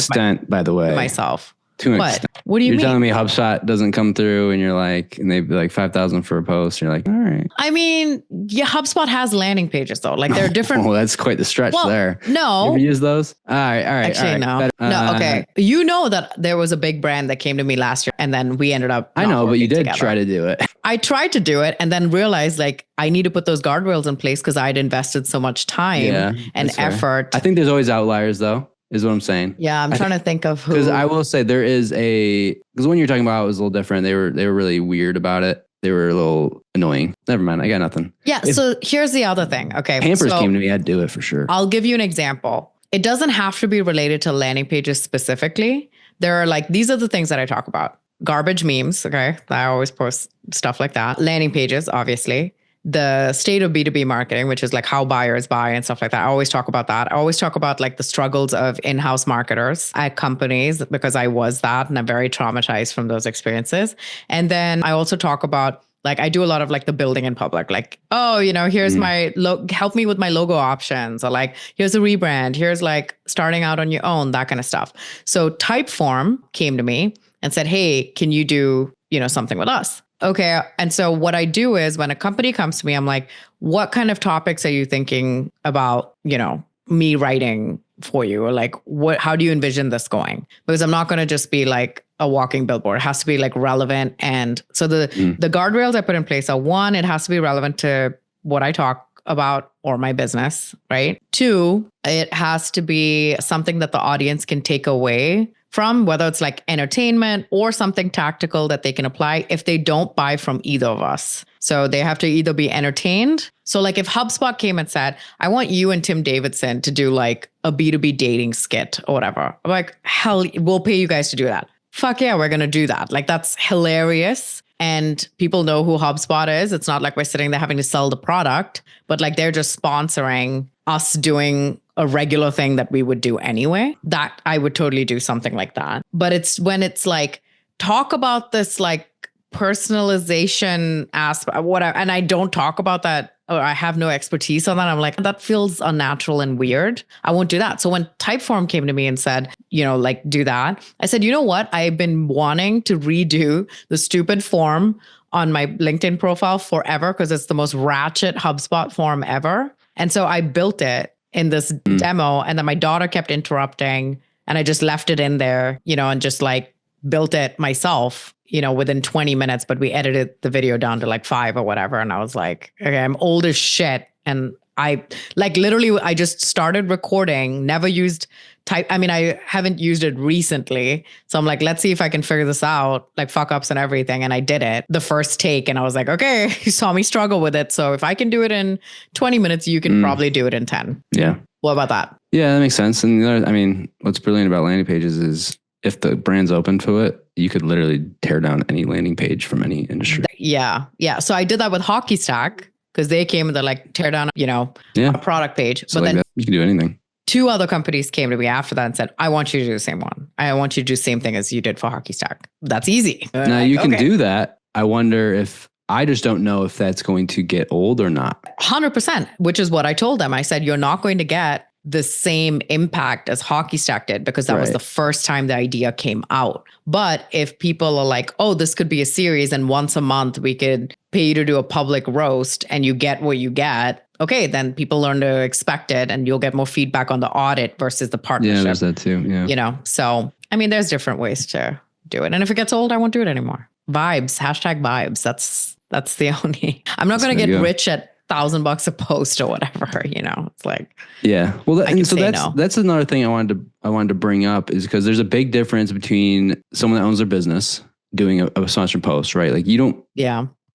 by the way, myself. To an extent. What do you mean? You're telling me HubSpot doesn't come through and you're like, and they'd be like 5,000 for a post. You're like, all right. I mean, yeah, HubSpot has landing pages though. Like they're different. Oh, that's quite the stretch there. No. You ever use those? All right. Actually, no. No, okay. You know that there was a big brand that came to me last year and then we ended up I know, but you did try to do it. I tried to do it and then realized like I need to put those guardrails in place because I'd invested so much time and effort. I think there's always outliers though. Is what I'm saying. Yeah, I'm trying to think of who. Because I will say there is because when you're talking about it was a little different. They were really weird about it. They were a little annoying. Never mind. I got nothing. Yeah. So here's the other thing. Okay. Pampers came to me. I'd do it for sure. I'll give you an example. It doesn't have to be related to landing pages specifically. There are these are the things that I talk about. Garbage memes. Okay. I always post stuff like that. Landing pages, obviously. The state of B2B marketing, which is like how buyers buy and stuff like that. I always talk about that. I always talk about like the struggles of in-house marketers at companies because I was that and I'm very traumatized from those experiences. And then I also talk about I do a lot of the building in public, here's my help me with my logo options or here's a rebrand. Here's starting out on your own, that kind of stuff. So Typeform came to me and said, hey, can you do something with us? Okay. And so what I do is when a company comes to me, I'm like, what kind of topics are you thinking about, me writing for you? Or like, how do you envision this going? Because I'm not going to just be like a walking billboard. It has to be like relevant. And so the guardrails I put in place are, one, it has to be relevant to what I talk about or my business, right? Two, it has to be something that the audience can take away from, whether it's like entertainment or something tactical that they can apply if they don't buy from either of us. So they have to either be entertained. So like if HubSpot came and said, I want you and Tim Davidson to do like a B2B dating skit or whatever. I'm like, hell, we'll pay you guys to do that. Fuck yeah, we're going to do that. Like that's hilarious. And people know who HubSpot is. It's not like we're sitting there having to sell the product, but like they're just sponsoring us doing a regular thing that we would do anyway. That I would totally do something like that. But it's when it's like, talk about this like personalization aspect, whatever. And I don't talk about that, or I have no expertise on that. I'm like, that feels unnatural and weird. I won't do that. So when Typeform came to me and said, like do that, I said, you know what? I've been wanting to redo the stupid form on my LinkedIn profile forever because it's the most ratchet HubSpot form ever. And so I built it in this demo, and then my daughter kept interrupting, and I just left it in there, and just like built it myself, within 20 minutes, but we edited the video down to like 5 or whatever. And I was like, okay, I'm old as shit. And I like literally, I just started recording, never used I haven't used it recently. So I'm like, let's see if I can figure this out, like fuck ups and everything. And I did it the first take. And I was like, okay, you saw me struggle with it. So if I can do it in 20 minutes, you can probably do it in 10. Yeah. What about that? Yeah, that makes sense. And what's brilliant about landing pages is if the brand's open to it, you could literally tear down any landing page from any industry. Yeah. Yeah. So I did that with Hockey Stack because they came and they're like, tear down, a product page. So but like then you can do anything. 2 other companies came to me after that and said, I want you to do the same one. I want you to do the same thing as you did for Hockey Stack. That's easy. Now you can do that. I wonder if, I just don't know if that's going to get old or not. 100%, which is what I told them. I said, you're not going to get the same impact as Hockey Stack did because that was the first time the idea came out. But if people are like, oh, this could be a series and once a month we could pay you to do a public roast and you get what you get, okay, then people learn to expect it and you'll get more feedback on the audit versus the partnership. Yeah, there's that too. Yeah. So, there's different ways to do it. And if it gets old, I won't do it anymore. Vibes, #vibes. That's the only, I'm not going to get rich at $1,000 a post or whatever, it's like, yeah. Well, that's another thing I wanted to bring up is because there's a big difference between someone that owns their business doing a sponsored post, right? Like you don't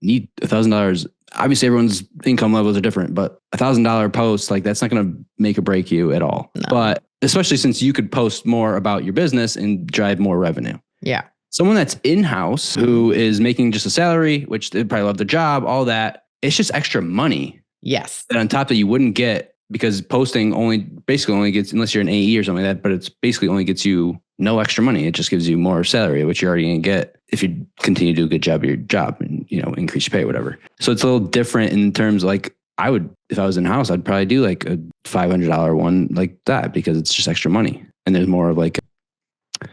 need $1,000. Obviously everyone's income levels are different, but $1,000 post, like that's not going to make or break you at all. No. But especially since you could post more about your business and drive more revenue. Yeah. Someone that's in-house who is making just a salary, which they probably love their job, all that, it's just extra money. Yes. And on top that you wouldn't get because posting basically only gets, unless you're an AE or something like that, but it's basically only gets you no extra money. It just gives you more salary, which you're already going to get if you continue to do a good job at your job and, increase your pay, whatever. So it's a little different in terms like if I was in-house, I'd probably do like a $500 one like that because it's just extra money. And there's more of like, I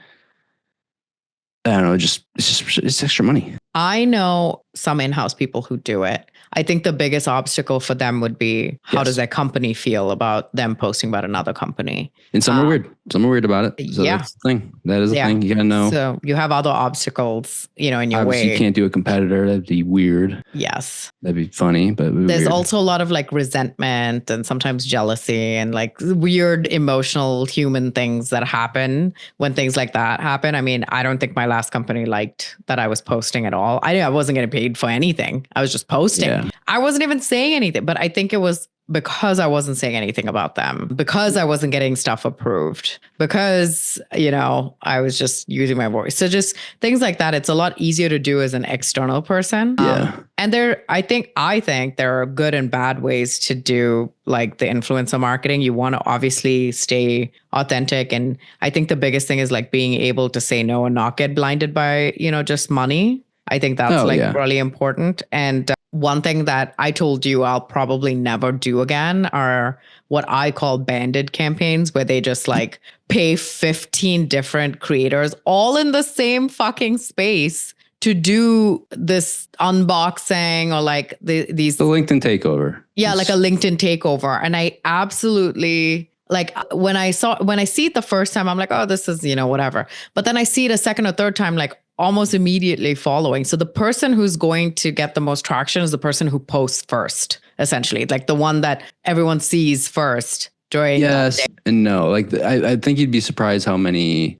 don't know, it's extra money. I know some in-house people who do it. I think the biggest obstacle for them would be how does their company feel about them posting about another company? And some are weird. Some are weird about it. So that's the thing. That is the thing. You gotta know. So you have other obstacles, in your Obviously, way. You can't do a competitor. That'd be weird. Yes. That'd be funny, but there's weird. also a lot of like resentment and sometimes jealousy and like weird emotional human things that happen when things like that happen. I don't think my last company liked that I was posting at all. I wasn't getting paid for anything. I was just posting. Yeah. I wasn't even saying anything, but I think it was because I wasn't saying anything about them, because I wasn't getting stuff approved, because, I was just using my voice. So just things like that. It's a lot easier to do as an external person. Yeah. And I think there are good and bad ways to do like the influencer marketing. You want to obviously stay authentic. And I think the biggest thing is like being able to say no and not get blinded by, just money. I think that's really important. And one thing that I told you I'll probably never do again are what I call banded campaigns, where they just like pay 15 different creators all in the same fucking space to do this unboxing or like these The LinkedIn takeover. Yeah, like a LinkedIn takeover. And I absolutely like when I see it the first time, I'm like, oh, this is, whatever. But then I see it a second or third time, like almost immediately following. So the person who's going to get the most traction is the person who posts first, essentially, like the one that everyone sees first during. Yes and no. Like I think you'd be surprised how many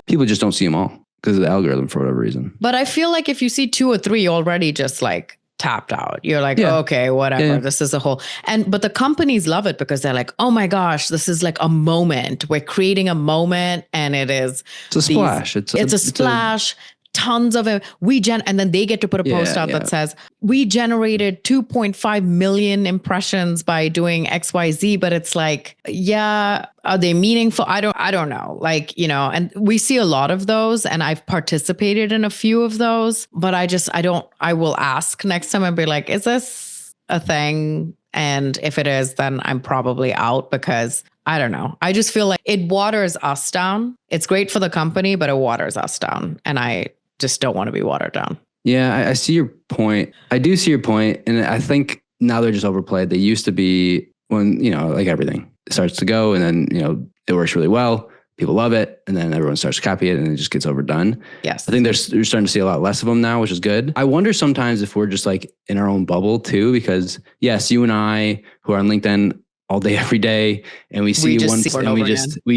people just don't see them all because of the algorithm for whatever reason. But I feel like if you see 2 or 3, you're already just like tapped out. You're like, okay, whatever. Yeah. This is a whole. But the companies love it because they're like, oh my gosh, this is like a moment. We're creating a moment, and it's a splash. It's a splash. Tons of it. And then they get to put a post out that says, we generated 2.5 million impressions by doing XYZ, but it's like, are they meaningful? I don't know. Like, and we see a lot of those, and I've participated in a few of those, but I will ask next time and be like, is this a thing? And if it is, then I'm probably out because I don't know. I just feel like it waters us down. It's great for the company, but it waters us down. And I just don't want to be watered down. Yeah, I see your point. I do see your point. And I think now they're just overplayed. They used to be when, like everything starts to go and then, it works really well. People love it. And then everyone starts to copy it and it just gets overdone. Yes. I think you're starting to see a lot less of them now, which is good. I wonder sometimes if we're just like in our own bubble too, because yes, you and I who are on LinkedIn all day, every day, and we we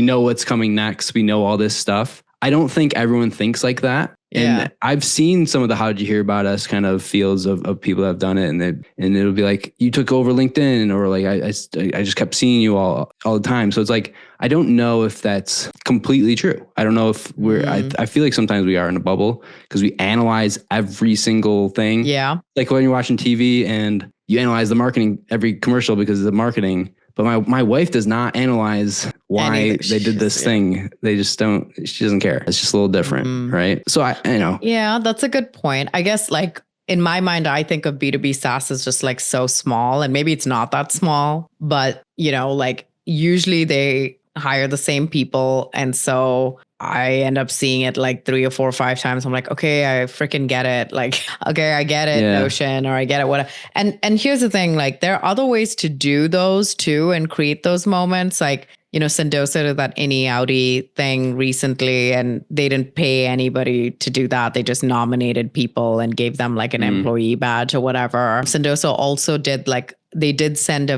know what's coming next. We know all this stuff. I don't think everyone thinks like that. Yeah. And I've seen some of the how did you hear about us kind of feels of people that have done it, and it'll be like you took over LinkedIn, or like I just kept seeing you all the time. So it's like I don't know if that's completely true. I don't know if we're. I feel like sometimes we are in a bubble because we analyze every single thing. Yeah. Like when you're watching TV and you analyze the marketing, every commercial because of the marketing. But my wife does not analyze why they did this thing. They just don't, she doesn't care. It's just a little different, right? So I Yeah, that's a good point. I guess like in my mind, I think of B2B SaaS as just like so small, and maybe it's not that small, but like usually they hire the same people. And so I end up seeing it like 3 or 4 or 5 times. I'm like, okay, I freaking get it. Like, okay, I get it, Notion, or I get it, whatever. And here's the thing, like there are other ways to do those too and create those moments. Like, Sendosa did that Any Audi thing recently, and they didn't pay anybody to do that. They just nominated people and gave them like an employee badge or whatever. Sendosa also did they did send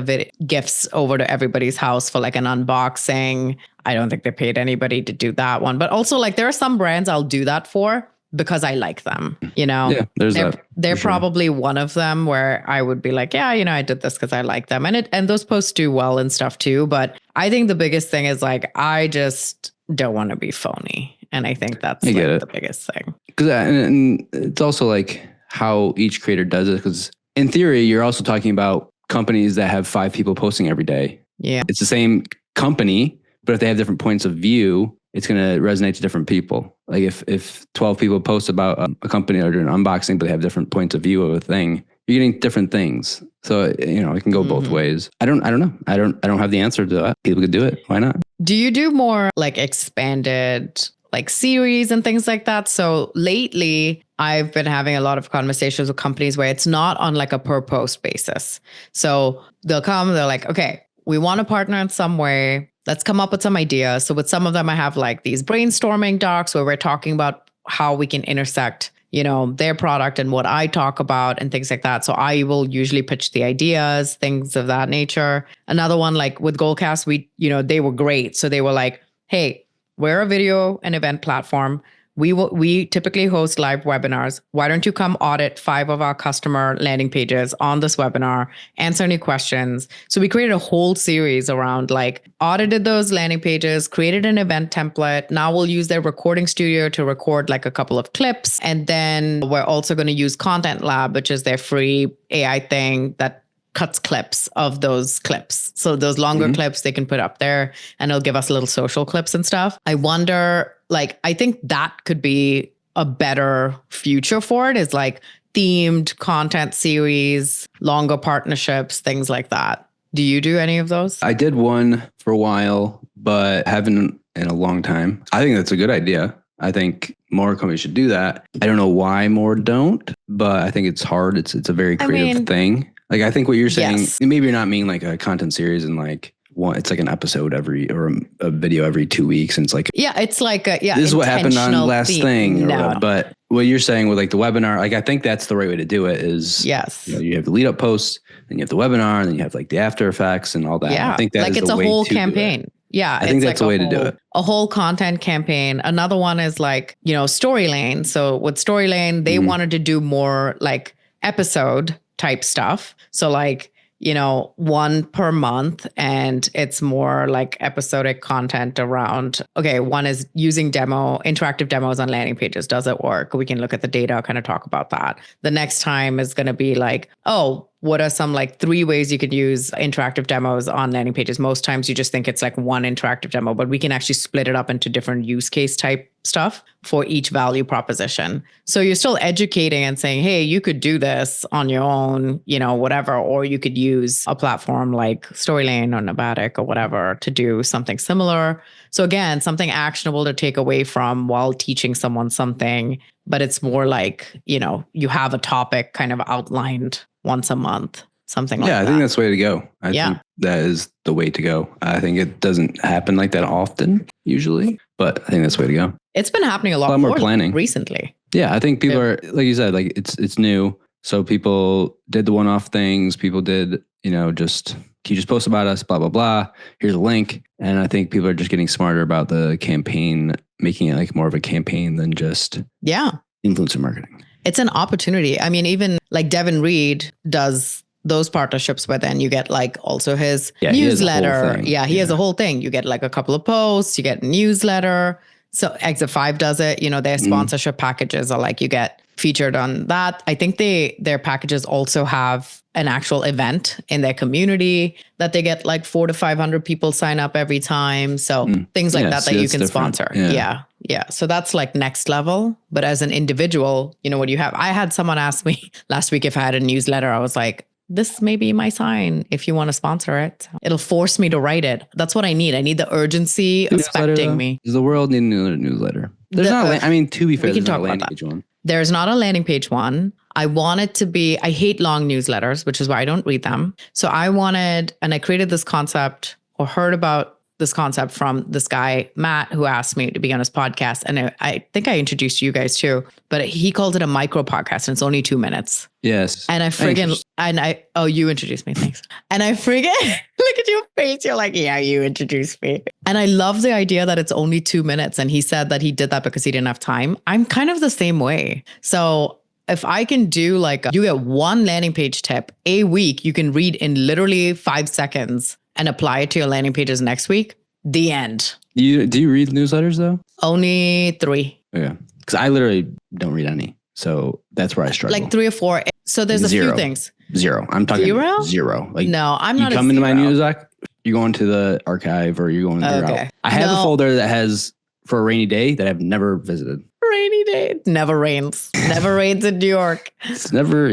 gifts over to everybody's house for like an unboxing. I don't think they paid anybody to do that one. But also like there are some brands I'll do that for because I like them, Yeah, they're probably one of them where I would be like, I did this because I like them. And those posts do well and stuff too. But I think the biggest thing is like, I just don't want to be phony. And I think that's the biggest thing. Because and it's also like how each creator does it. Because in theory, you're also talking about companies that have 5 people posting every day. Yeah. It's the same company, but if they have different points of view, it's going to resonate to different people. Like if 12 people post about a company or doing an unboxing, but they have different points of view of a thing, you're getting different things. So, it can go both ways. I don't know. I don't have the answer to that. People could do it. Why not? Do you do more like expanded like series and things like that? So lately I've been having a lot of conversations with companies where it's not on like a per post basis. So they're like, okay, we want to partner in some way. Let's come up with some ideas. So with some of them, I have like these brainstorming docs where we're talking about how we can intersect, their product and what I talk about and things like that. So I will usually pitch the ideas, things of that nature. Another one, like with Goalcast, they were great. So they were like, hey, we're a video and event platform. We typically host live webinars. Why don't you come audit 5 of our customer landing pages on this webinar, answer any questions? So we created a whole series around like audited those landing pages, created an event template. Now we'll use their recording studio to record like a couple of clips. And then we're also going to use Content Lab, which is their free AI thing that cuts clips of those clips. So those longer clips they can put up there and it'll give us little social clips and stuff. I wonder, I think that could be a better future for it, is like themed content series, longer partnerships, things like that. Do you do any of those? I did one for a while, but haven't in a long time. I think that's a good idea. I think more companies should do that. I don't know why more don't, but I think it's hard. It's a very creative thing. Like, I think what you're saying, maybe you're not meaning like a content series and like one, it's like an episode or a video every 2 weeks. And it's like, it's like, this is what happened on last thing. No. But what you're saying with like the webinar, like, I think that's the right way to do it is, you have the lead up posts, then you have the webinar, and then you have like the after effects and all that. Yeah. I think that like is it's the a way whole to campaign. Yeah. I think that's the way to do it. A whole content campaign. Another one is like, Story Lane. So with Story Lane, they wanted to do more like episode type stuff. So like, one per month, and it's more like episodic content around, one is using interactive demos on landing pages. Does it work? We can look at the data, kind of talk about that. The next time is going to be like, what are some like 3 ways you could use interactive demos on landing pages? Most times you just think it's like one interactive demo, but we can actually split it up into different use case type stuff for each value proposition. So you're still educating and saying, hey, you could do this on your own, whatever, or you could use a platform like Storylane or Nabatic or whatever to do something similar. So again, something actionable to take away from while teaching someone something, but it's more like, you have a topic kind of outlined once a month, something like that. Yeah, I think that's the way to go. I think that is the way to go. I think it doesn't happen like that often, usually, but I think that's the way to go. It's been happening a lot more planning recently. Yeah, I think people are, like you said, like it's new. So people did the one-off things. People did, can you just post about us, blah, blah, blah. Here's a link. And I think people are just getting smarter about the campaign, making it like more of a campaign than just influencer marketing. It's an opportunity. I mean, even like Devin Reed does those partnerships, but then you get like also his newsletter. He has a whole thing. You get like a couple of posts, you get a newsletter. So Exit 5 does it. Their sponsorship packages are like you get featured on that. I think their packages also have an actual event in their community that they get like 400 to 500 people sign up every time. So things like that you can sponsor. Yeah. So that's like next level. But as an individual, what you have, I had someone ask me last week if I had a newsletter. I was like, this may be my sign if you want to sponsor it. It'll force me to write it. That's what I need. I need the urgency expecting me. Does the world need a newsletter? There's to be fair, there's not a landing page one. There's not a landing page one. I want it to be, I hate long newsletters, which is why I don't read them. So I created this concept or heard about this concept from this guy, Matt, who asked me to be on his podcast. And I think I introduced you guys too, but he called it a micro podcast and it's only 2 minutes. Yes. And you introduced me. Thanks. And I friggin' look at your face. You're like, yeah, you introduced me. And I love the idea that it's only 2 minutes. And he said that he did that because he didn't have time. I'm kind of the same way. So if I can do you get one landing page tip a week, you can read in literally 5 seconds and apply it to your landing pages next week, the end. Do you read newsletters though? Only 3. Yeah. Because I literally don't read any. So that's where I struggle. Like 3 or 4. So there's a few things. 0. I'm talking 0? 0. Like, no, I'm not. You come into my newsletter, you go into the archive or you're going through. Okay. I have a folder that has for a rainy day that I've never visited. Rainy day. It never rains. Never rains in New York. It's never,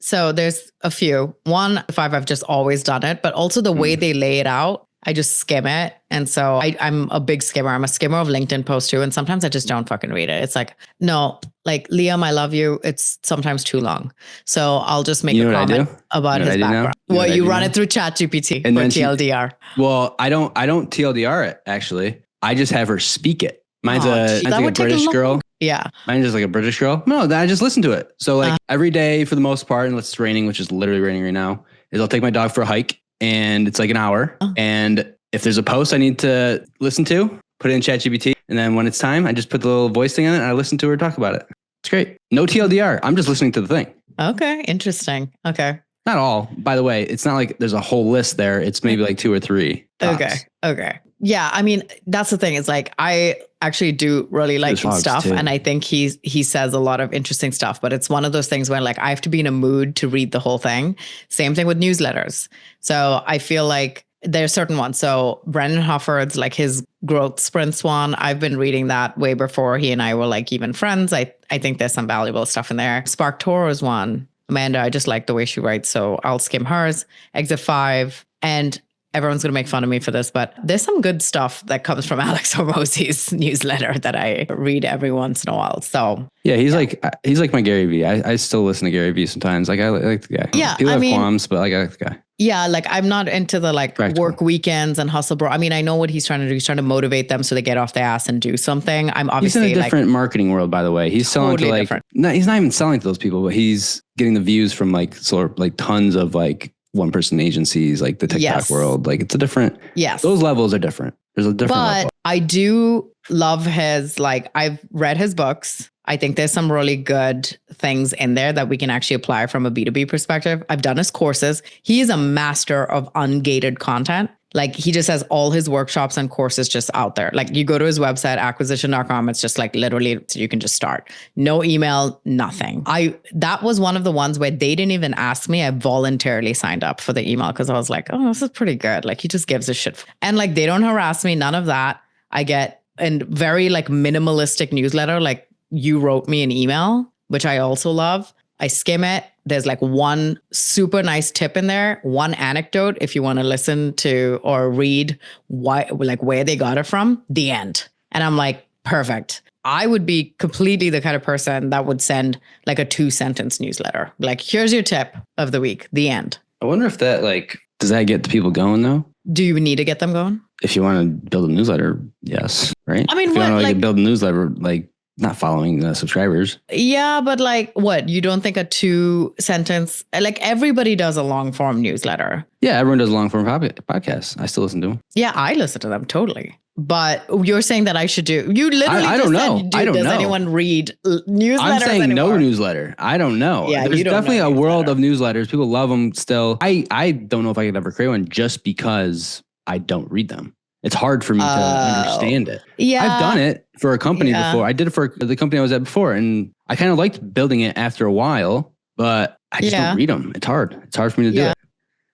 So there's a few. 1 to 5, I've just always done it, but also the way they lay it out, I just skim it. And so I'm a big skimmer. I'm a skimmer of LinkedIn posts too. And sometimes I just don't fucking read it. It's like, no, like Liam, I love you. It's sometimes too long. So I'll just make a comment about his background. Well, you run it through ChatGPT for TLDR. Well, I don't TLDR it actually. I just have her speak it. Mine's like a British girl. Yeah. Mine's just like a British girl. No, I just listen to it. So like every day for the most part, unless it's raining, which is literally raining right now, is I'll take my dog for a hike and it's like an hour. And if there's a post I need to listen to, put it in ChatGPT. And then when it's time, I just put the little voice thing on it and I listen to her talk about it. It's great. No TLDR. I'm just listening to the thing. Okay. Interesting. Okay. Not all, by the way. It's not like there's a whole list there. It's maybe like 2 or 3. Tops. Okay. Yeah. I mean, that's the thing. It's like, I actually do really like his stuff. Too. And I think he says a lot of interesting stuff, but it's one of those things where like, I have to be in a mood to read the whole thing. Same thing with newsletters. So I feel like there's certain ones. So Brendan Hufford's like his growth sprints one. I've been reading that way before he and I were like even friends. I think there's some valuable stuff in there. Spark Toro's one. Amanda, I just like the way she writes. So I'll skim hers. Exit 5. And everyone's going to make fun of me for this, but there's some good stuff that comes from Alex Hormozzi's newsletter that I read every once in a while. So yeah, he's like my Gary Vee. I still listen to Gary Vee sometimes. Like I like the guy. Yeah, people have qualms, but like I like the guy. Yeah, like I'm not into the like Practical. work weekends and hustle, bro. I mean, I know what he's trying to do. He's trying to motivate them so they get off their ass and do something. I'm He's obviously in a different marketing world, by the way. He's selling to like, different. no, he's not even selling to those people, but he's getting the views from like sort of like tons of like one person agencies, like the TikTok world. Like it's a different, those levels are different. There's a different level. I do love his, like, I've read his books. I think there's some really good things in there that we can actually apply from a B2B perspective. I've done his courses. He is a master of ungated content. Like he just has all his workshops and courses just out there. Like you go to his website, acquisition.com. It's just like literally you can just start. No email, nothing. That was one of the ones where they didn't even ask me. I voluntarily signed up for the email because I was like, oh, this is pretty good. Like he just gives a shit. And like they don't harass me, none of that. I get a very like minimalistic newsletter. Like you wrote me an email, which I also love. I skim it. There's like one super nice tip in there, one anecdote if you want to listen to or read why, like where they got it from, the end. And I'm like, perfect. I would be completely the kind of person that would send like a 2-sentence newsletter. Like, here's your tip of the week, the end. I wonder if that like, does that get the people going though? Do you need to get them going? If you want to build a newsletter, yes. Right? I mean, if you what, want to like build a newsletter, like not following the subscribers. Yeah, but like what? You don't think a 2-sentence, like everybody does a long form newsletter. Yeah, everyone does long form podcasts. I still listen to them. Yeah, I listen to them totally. But you're saying that I should do, you literally I don't know. Said, I don't does know. anyone read newsletters I'm saying anymore? no newsletter. I don't know. Yeah, there's you don't definitely know a world of newsletters. People love them still. I don't know if I could ever create one just because I don't read them. It's hard for me to understand it. Yeah. I've done it for a company before. I did it for the company I was at before, and I kind of liked building it after a while, but I just don't read them. It's hard. It's hard for me to do it.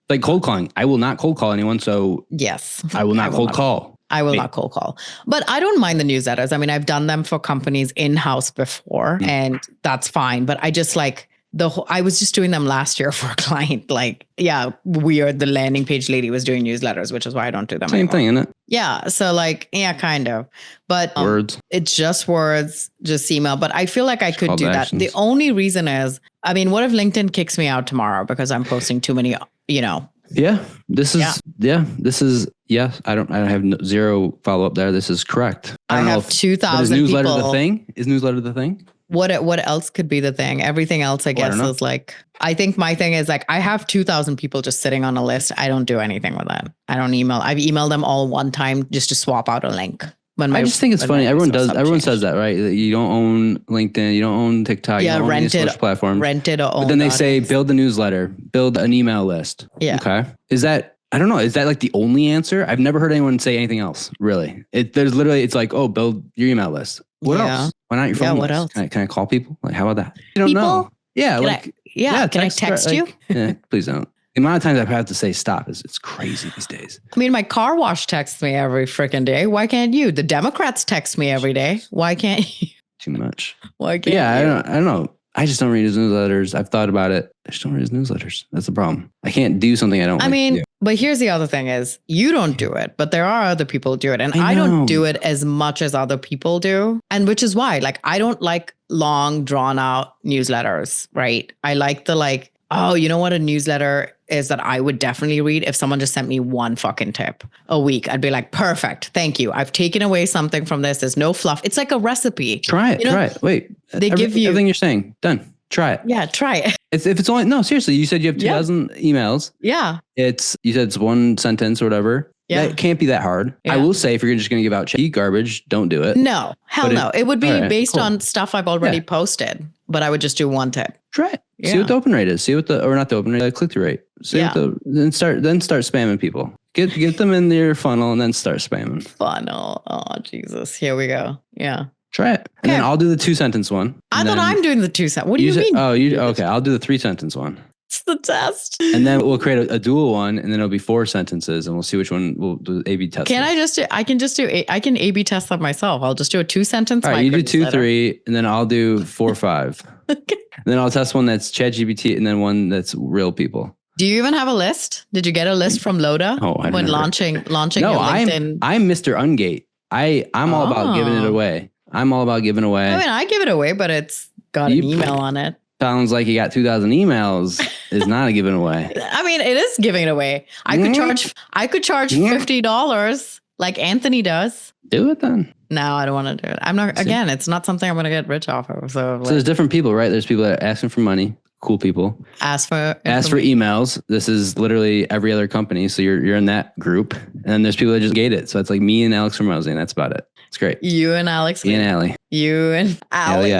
Like cold calling. I will not cold call anyone, so yes, I will not cold call. I will not cold call. But I don't mind the newsletters. I mean, I've done them for companies in-house before, and that's fine. But I just like I was just doing them last year for a client. Like, the landing page lady was doing newsletters, which is why I don't do them Same anymore. thing, isn't it? Yeah. So like, kind of. But words. It's just words, just email. But I feel like I could do that. Actions. The only reason is, I mean, what if LinkedIn kicks me out tomorrow because I'm posting too many, Yeah, this is yes. I don't have zero follow up there. This is correct. I have 2,000 people. Is newsletter the thing? Is newsletter the thing? What else could be the thing? Everything else, I guess, is like, I think my thing is like, I have 2,000 people just sitting on a list. I don't do anything with that. I don't email. I've emailed them all one time just to swap out a link. I just think it's funny. Everyone says that, right? You don't own LinkedIn. You don't own TikTok. Yeah, you don't own any social platforms. Rented or owned. But then they say, build a newsletter, build an email list. Yeah. Okay. I don't know. Is that like the only answer? I've never heard anyone say anything else, really. It's like, oh, build your email list. What else? Why not your phone list? What else? Can I call people? Like, how about that? I don't know. Yeah. Can I text you? Yeah, please don't. The amount of times I've had to say stop it's crazy these days. I mean, my car wash texts me every freaking day. Why can't you? The Democrats text me every day. Why can't you? Too much. Why can't you? I don't know. I just don't read his newsletters. I've thought about it. I just don't read his newsletters. That's the problem. I can't do something I don't like to do. But here's the other thing is you don't do it, but there are other people who do it. And I don't do it as much as other people do. And which is why, like, I don't like long drawn out newsletters, right? I like the like, oh, you know what a newsletter is that I would definitely read if someone just sent me one fucking tip a week. I'd be like, perfect. Thank you. I've taken away something from this. There's no fluff. It's like a recipe. Try it. Try it. Wait. They give you everything you're saying. Done. Try it. Yeah, try it. If it's only, no, seriously, you said you have 2,000 emails. Yeah. You said it's one sentence or whatever. Yeah. That can't be that hard. Yeah. I will say, if you're just going to give out garbage, don't do it. No, hell no. It would be based on stuff I've already posted, but I would just do one tip. Try it. Yeah. See what the open rate is. Not the open rate, click-through rate. Then start spamming people. Get them in your funnel and then start spamming. Funnel. Oh, Jesus. Here we go. Yeah. Try it. And then I'll do the 2-sentence one. I thought I'm doing the 2-sentence. What do you mean? Okay. I'll do the 3-sentence one. It's the test. And then we'll create a dual one, and then it'll be 4 sentences, and we'll see which one we'll do A/B test. I can A/B test that myself. I'll just do a 2-sentence. All right, you do 2, 3, and then I'll do 4, 5. Okay. And then I'll test one that's ChatGPT, and then one that's real people. Do you even have a list? Did you get a list from Loda when launching your LinkedIn? I'm Mr. Ungate. I'm all about giving it away. I'm all about giving away. I mean, I give it away, but it's got an email on it. Sounds like you got 2,000 emails. Is not a giving away. I mean, it is giving it away. I could charge $50 like Anthony does. Do it then. No, I don't want to do it. I'm not. Again, it's not something I'm going to get rich off of. So there's different people, right? There's people that are asking for money. Cool people. Ask for emails. This is literally every other company. So you're in that group. And then there's people that just gate it. So it's like me and Alex Ramosi, and that's about it. It's great. You and Alex. Me and Allie. You and Allie.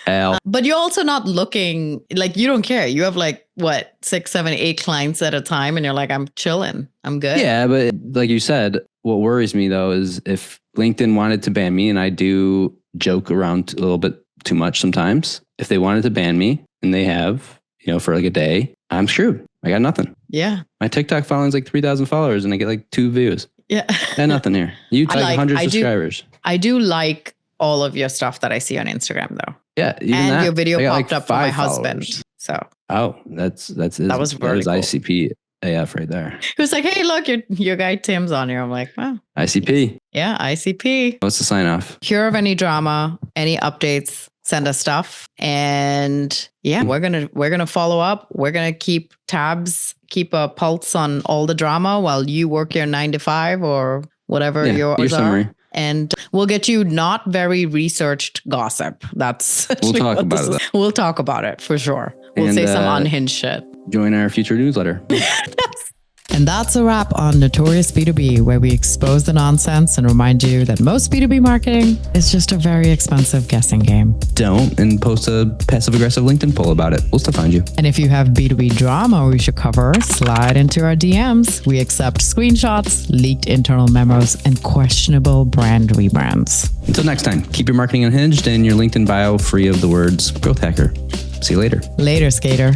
Al. But you're also not looking like you don't care. You have like what 6, 7, 8 clients at a time, and you're like, I'm chilling. I'm good. Yeah, but like you said, what worries me though is if LinkedIn wanted to ban me, and I do joke around a little bit too much sometimes. If they wanted to ban me, and they have, for like a day, I'm screwed. I got nothing. Yeah. My TikTok following is like 3,000 followers, and I get like 2 views. Yeah. Got nothing here. You like 100 subscribers. I do like all of your stuff that I see on Instagram though. Yeah, and your video popped up for my husband. So that was very cool. ICP AF right there. He was like, "Hey, look, your guy Tim's on here." I'm like, "Wow, ICP." Yeah, ICP. What's the sign off? Hear of any drama, any updates? Send us stuff, and yeah, we're gonna follow up. We're gonna keep tabs, keep a pulse on all the drama while you work your 9 to 5 or whatever your summary. And we'll get you not very researched gossip. We'll talk about it. We'll talk about it for sure. We'll say some unhinged shit. Join our future newsletter. And that's a wrap on Notorious B2B, where we expose the nonsense and remind you that most B2B marketing is just a very expensive guessing game. Don't, and post a passive-aggressive LinkedIn poll about it. We'll still find you. And if you have B2B drama we should cover, slide into our DMs. We accept screenshots, leaked internal memos, and questionable brand rebrands. Until next time, keep your marketing unhinged and your LinkedIn bio free of the words growth hacker. See you later. Later, skater.